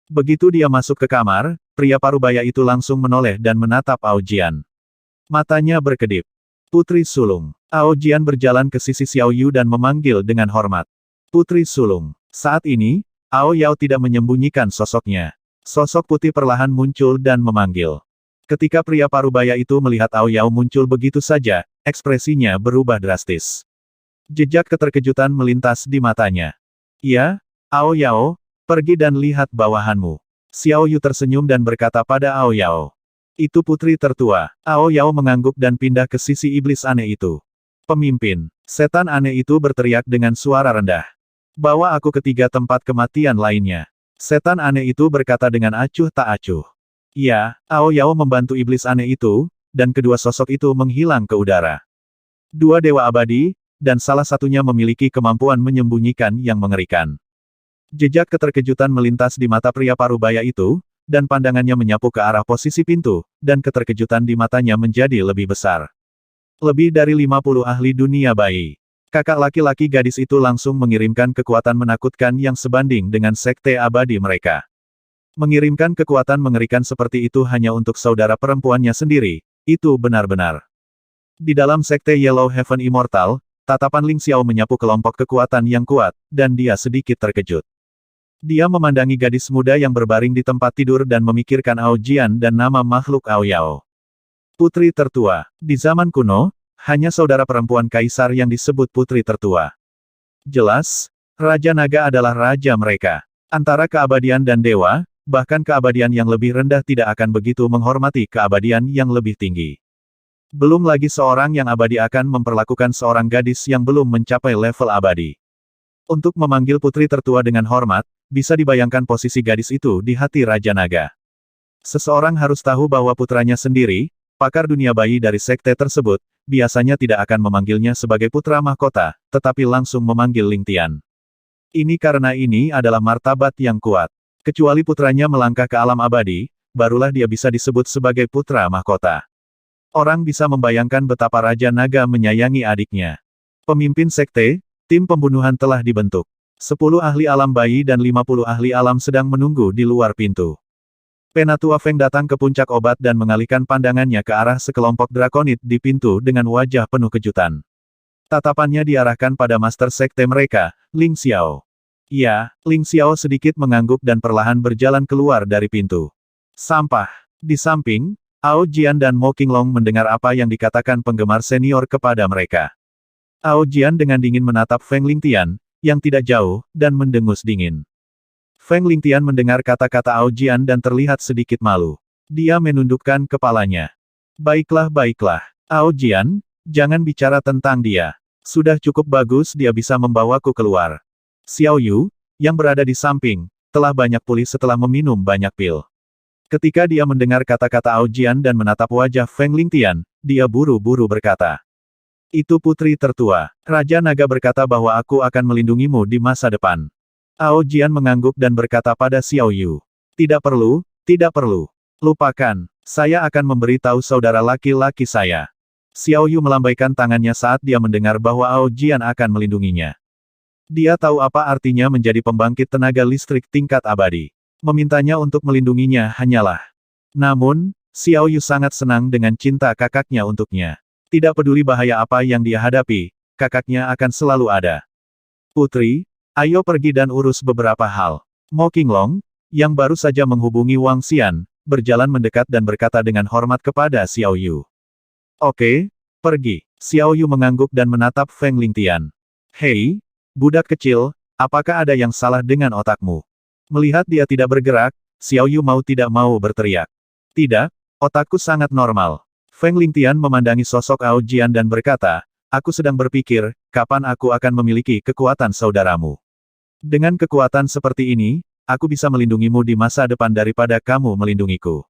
Begitu dia masuk ke kamar, pria parubaya itu langsung menoleh dan menatap Ao Jian. Matanya berkedip. Putri Sulung. Ao Jian berjalan ke sisi Xiao Yu dan memanggil dengan hormat. Putri Sulung. Saat ini, Ao Yao tidak menyembunyikan sosoknya. Sosok putih perlahan muncul dan memanggil. Ketika pria parubaya itu melihat Ao Yao muncul begitu saja, ekspresinya berubah drastis. Jejak keterkejutan melintas di matanya. Ya, Ao Yao, pergi dan lihat bawahanmu. Xiao Yu tersenyum dan berkata pada Ao Yao. Itu putri tertua. Ao Yao mengangguk dan pindah ke sisi iblis aneh itu. Pemimpin, setan aneh itu berteriak dengan suara rendah. Bawa aku ke 3 tempat kematian lainnya. Setan aneh itu berkata dengan acuh tak acuh. Ya, Ao Yao membantu iblis aneh itu, dan kedua sosok itu menghilang ke udara. 2 dewa abadi, dan salah satunya memiliki kemampuan menyembunyikan yang mengerikan. Jejak keterkejutan melintas di mata pria parubaya itu, dan pandangannya menyapu ke arah posisi pintu, dan keterkejutan di matanya menjadi lebih besar. Lebih dari 50 ahli dunia bayi. Kakak laki-laki gadis itu langsung mengirimkan kekuatan menakutkan yang sebanding dengan sekte abadi mereka. Mengirimkan kekuatan mengerikan seperti itu hanya untuk saudara perempuannya sendiri, itu benar-benar. Di dalam sekte Yellow Heaven Immortal, tatapan Ling Xiao menyapu kelompok kekuatan yang kuat, dan dia sedikit terkejut. Dia memandangi gadis muda yang berbaring di tempat tidur dan memikirkan Ao Jian dan nama makhluk Ao Yao. Putri tertua. Di zaman kuno, hanya saudara perempuan kaisar yang disebut putri tertua. Jelas, Raja Naga adalah raja mereka. Antara keabadian dan dewa, bahkan keabadian yang lebih rendah tidak akan begitu menghormati keabadian yang lebih tinggi. Belum lagi seorang yang abadi akan memperlakukan seorang gadis yang belum mencapai level abadi. Untuk memanggil putri tertua dengan hormat, bisa dibayangkan posisi gadis itu di hati Raja Naga. Seseorang harus tahu bahwa putranya sendiri, pakar dunia bayi dari sekte tersebut, biasanya tidak akan memanggilnya sebagai putra mahkota, tetapi langsung memanggil Ling Tian. Ini karena ini adalah martabat yang kuat. Kecuali putranya melangkah ke alam abadi, barulah dia bisa disebut sebagai putra mahkota. Orang bisa membayangkan betapa Raja Naga menyayangi adiknya. Pemimpin sekte, tim pembunuhan telah dibentuk. 10 ahli alam bayi dan 50 ahli alam sedang menunggu di luar pintu. Penatua Feng datang ke puncak obat dan mengalihkan pandangannya ke arah sekelompok drakonid di pintu dengan wajah penuh kejutan. Tatapannya diarahkan pada master sekte mereka, Ling Xiao. Ya, Ling Xiao sedikit mengangguk dan perlahan berjalan keluar dari pintu. Sampah. Di samping, Ao Jian dan Mo Qinglong mendengar apa yang dikatakan penggemar senior kepada mereka. Ao Jian dengan dingin menatap Feng Lingtian, yang tidak jauh, dan mendengus dingin. Feng Lingtian mendengar kata-kata Ao Jian dan terlihat sedikit malu. Dia menundukkan kepalanya. Baiklah baiklah. Ao Jian, jangan bicara tentang dia. Sudah cukup bagus dia bisa membawaku keluar. Xiao Yu, yang berada di samping, telah banyak pulih setelah meminum banyak pil. Ketika dia mendengar kata-kata Ao Jian dan menatap wajah Feng Lingtian, dia buru-buru berkata. Itu putri tertua. Raja Naga berkata bahwa aku akan melindungimu di masa depan. Ao Jian mengangguk dan berkata pada Xiao Yu. Tidak perlu, tidak perlu. Lupakan, saya akan memberitahu saudara laki-laki saya. Xiao Yu melambaikan tangannya saat dia mendengar bahwa Ao Jian akan melindunginya. Dia tahu apa artinya menjadi pembangkit tenaga listrik tingkat abadi. Memintanya untuk melindunginya hanyalah. Namun, Xiao Yu sangat senang dengan cinta kakaknya untuknya. Tidak peduli bahaya apa yang dia hadapi, kakaknya akan selalu ada. Putri, ayo pergi dan urus beberapa hal. Mo Qinglong, yang baru saja menghubungi Wang Xian, berjalan mendekat dan berkata dengan hormat kepada Xiao Yu. Oke, pergi. Xiao Yu mengangguk dan menatap Feng Lingtian. Hei, budak kecil, apakah ada yang salah dengan otakmu? Melihat dia tidak bergerak, Xiao Yu mau tidak mau berteriak. Tidak, otakku sangat normal. Feng Lingtian memandangi sosok Ao Jian dan berkata, aku sedang berpikir, kapan aku akan memiliki kekuatan saudaramu. Dengan kekuatan seperti ini, aku bisa melindungimu di masa depan daripada kamu melindungiku.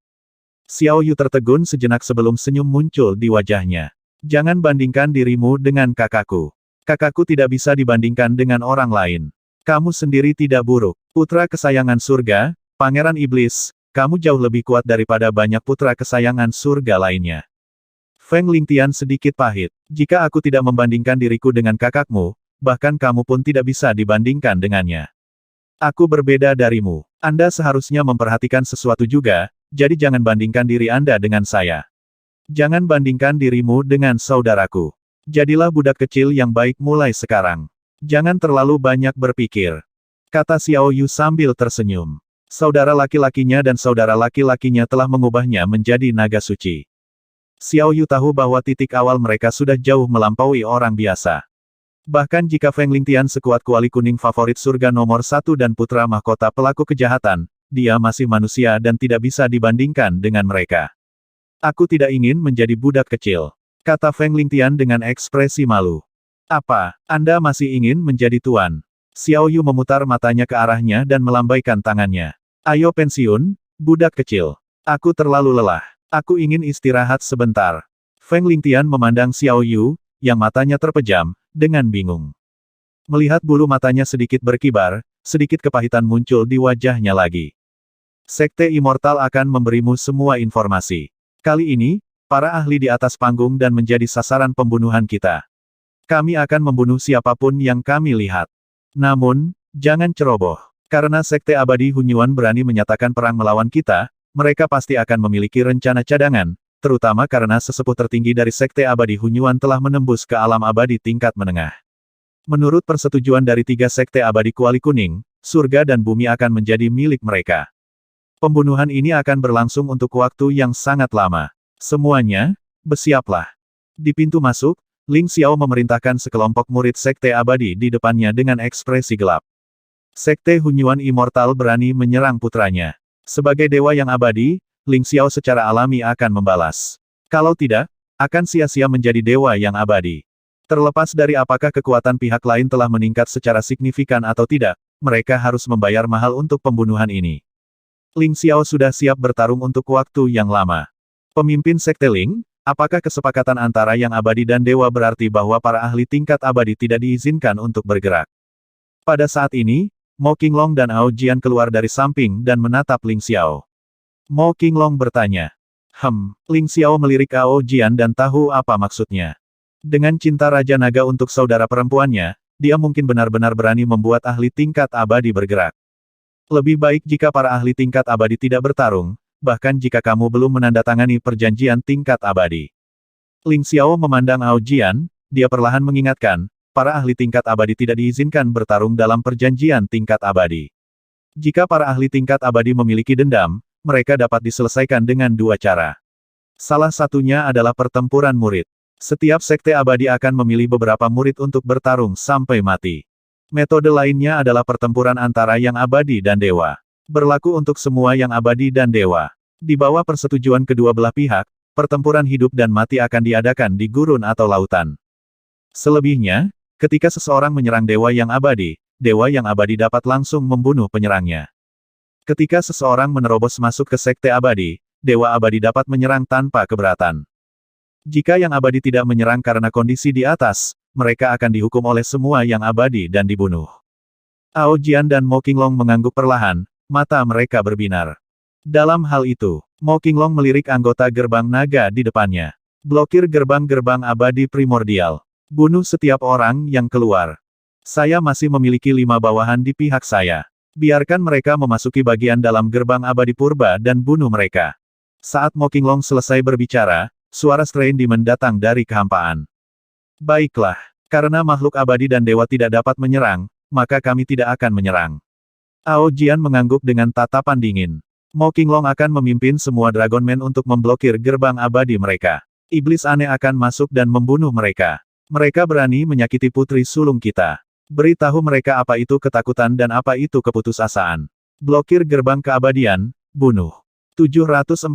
Xiao Yu tertegun sejenak sebelum senyum muncul di wajahnya. Jangan bandingkan dirimu dengan kakakku. Kakakku tidak bisa dibandingkan dengan orang lain. Kamu sendiri tidak buruk. Putra kesayangan surga, Pangeran Iblis, kamu jauh lebih kuat daripada banyak putra kesayangan surga lainnya. Feng Lingtian sedikit pahit. Jika aku tidak membandingkan diriku dengan kakakmu, bahkan kamu pun tidak bisa dibandingkan dengannya. Aku berbeda darimu. Anda seharusnya memperhatikan sesuatu juga, jadi jangan bandingkan diri Anda dengan saya. Jangan bandingkan dirimu dengan saudaraku. Jadilah budak kecil yang baik mulai sekarang. Jangan terlalu banyak berpikir. Kata Xiao Yu sambil tersenyum. Saudara laki-lakinya dan saudara laki-lakinya telah mengubahnya menjadi naga suci. Xiao Yu tahu bahwa titik awal mereka sudah jauh melampaui orang biasa. Bahkan jika Feng Lingtian sekuat kuali kuning favorit surga nomor 1 dan putra mahkota pelaku kejahatan, dia masih manusia dan tidak bisa dibandingkan dengan mereka. Aku tidak ingin menjadi budak kecil, kata Feng Lingtian dengan ekspresi malu. Apa, Anda masih ingin menjadi tuan? Xiao Yu memutar matanya ke arahnya dan melambaikan tangannya. Ayo pensiun, budak kecil. Aku terlalu lelah. Aku ingin istirahat sebentar. Feng Lingtian memandang Xiao Yu, yang matanya terpejam, dengan bingung. Melihat bulu matanya sedikit berkibar, sedikit kepahitan muncul di wajahnya lagi. Sekte Immortal akan memberimu semua informasi. Kali ini, para ahli di atas panggung dan menjadi sasaran pembunuhan kita. Kami akan membunuh siapapun yang kami lihat. Namun, jangan ceroboh. Karena Sekte Abadi Hunyuan berani menyatakan perang melawan kita, mereka pasti akan memiliki rencana cadangan, terutama karena sesepuh tertinggi dari Sekte Abadi Hunyuan telah menembus ke alam abadi tingkat menengah. Menurut persetujuan dari 3 Sekte Abadi Kuali Kuning, surga dan bumi akan menjadi milik mereka. Pembunuhan ini akan berlangsung untuk waktu yang sangat lama. Semuanya, bersiaplah. Di pintu masuk, Ling Xiao memerintahkan sekelompok murid Sekte Abadi di depannya dengan ekspresi gelap. Sekte Hunyuan Immortal berani menyerang putranya. Sebagai dewa yang abadi, Ling Xiao secara alami akan membalas. Kalau tidak, akan sia-sia menjadi dewa yang abadi. Terlepas dari apakah kekuatan pihak lain telah meningkat secara signifikan atau tidak, mereka harus membayar mahal untuk pembunuhan ini. Ling Xiao sudah siap bertarung untuk waktu yang lama. Pemimpin Sekte Ling, apakah kesepakatan antara yang abadi dan dewa berarti bahwa para ahli tingkat abadi tidak diizinkan untuk bergerak? Pada saat ini, Mo Qinglong dan Ao Jian keluar dari samping dan menatap Ling Xiao. Mo Qinglong bertanya. Ling Xiao melirik Ao Jian dan tahu apa maksudnya. Dengan cinta Raja Naga untuk saudara perempuannya, dia mungkin benar-benar berani membuat ahli tingkat abadi bergerak. Lebih baik jika para ahli tingkat abadi tidak bertarung, bahkan jika kamu belum menandatangani perjanjian tingkat abadi. Ling Xiao memandang Ao Jian, dia perlahan mengingatkan, para ahli tingkat abadi tidak diizinkan bertarung dalam perjanjian tingkat abadi. Jika para ahli tingkat abadi memiliki dendam, mereka dapat diselesaikan dengan 2 cara. Salah satunya adalah pertempuran murid. Setiap sekte abadi akan memilih beberapa murid untuk bertarung sampai mati. Metode lainnya adalah pertempuran antara yang abadi dan dewa. Berlaku untuk semua yang abadi dan dewa. Di bawah persetujuan kedua belah pihak, pertempuran hidup dan mati akan diadakan di gurun atau lautan. Selebihnya, ketika seseorang menyerang dewa yang abadi dapat langsung membunuh penyerangnya. Ketika seseorang menerobos masuk ke sekte abadi, dewa abadi dapat menyerang tanpa keberatan. Jika yang abadi tidak menyerang karena kondisi di atas, mereka akan dihukum oleh semua yang abadi dan dibunuh. Ao Jian dan Mo Qinglong mengangguk perlahan, mata mereka berbinar. Dalam hal itu, Mo Qinglong melirik anggota gerbang naga di depannya. Blokir gerbang-gerbang abadi primordial. Bunuh setiap orang yang keluar. Saya masih memiliki 5 bawahan di pihak saya. Biarkan mereka memasuki bagian dalam gerbang abadi purba dan bunuh mereka. Saat Mo Qinglong selesai berbicara, suara Strain Demon datang dari kehampaan. Baiklah, karena makhluk abadi dan dewa tidak dapat menyerang, maka kami tidak akan menyerang. Ao Jian mengangguk dengan tatapan dingin. Mo Qinglong akan memimpin semua Dragonmen untuk memblokir gerbang abadi mereka. Iblis aneh akan masuk dan membunuh mereka. Mereka berani menyakiti putri sulung kita. Beritahu mereka apa itu ketakutan dan apa itu keputusasaan. Blokir gerbang keabadian, bunuh. 740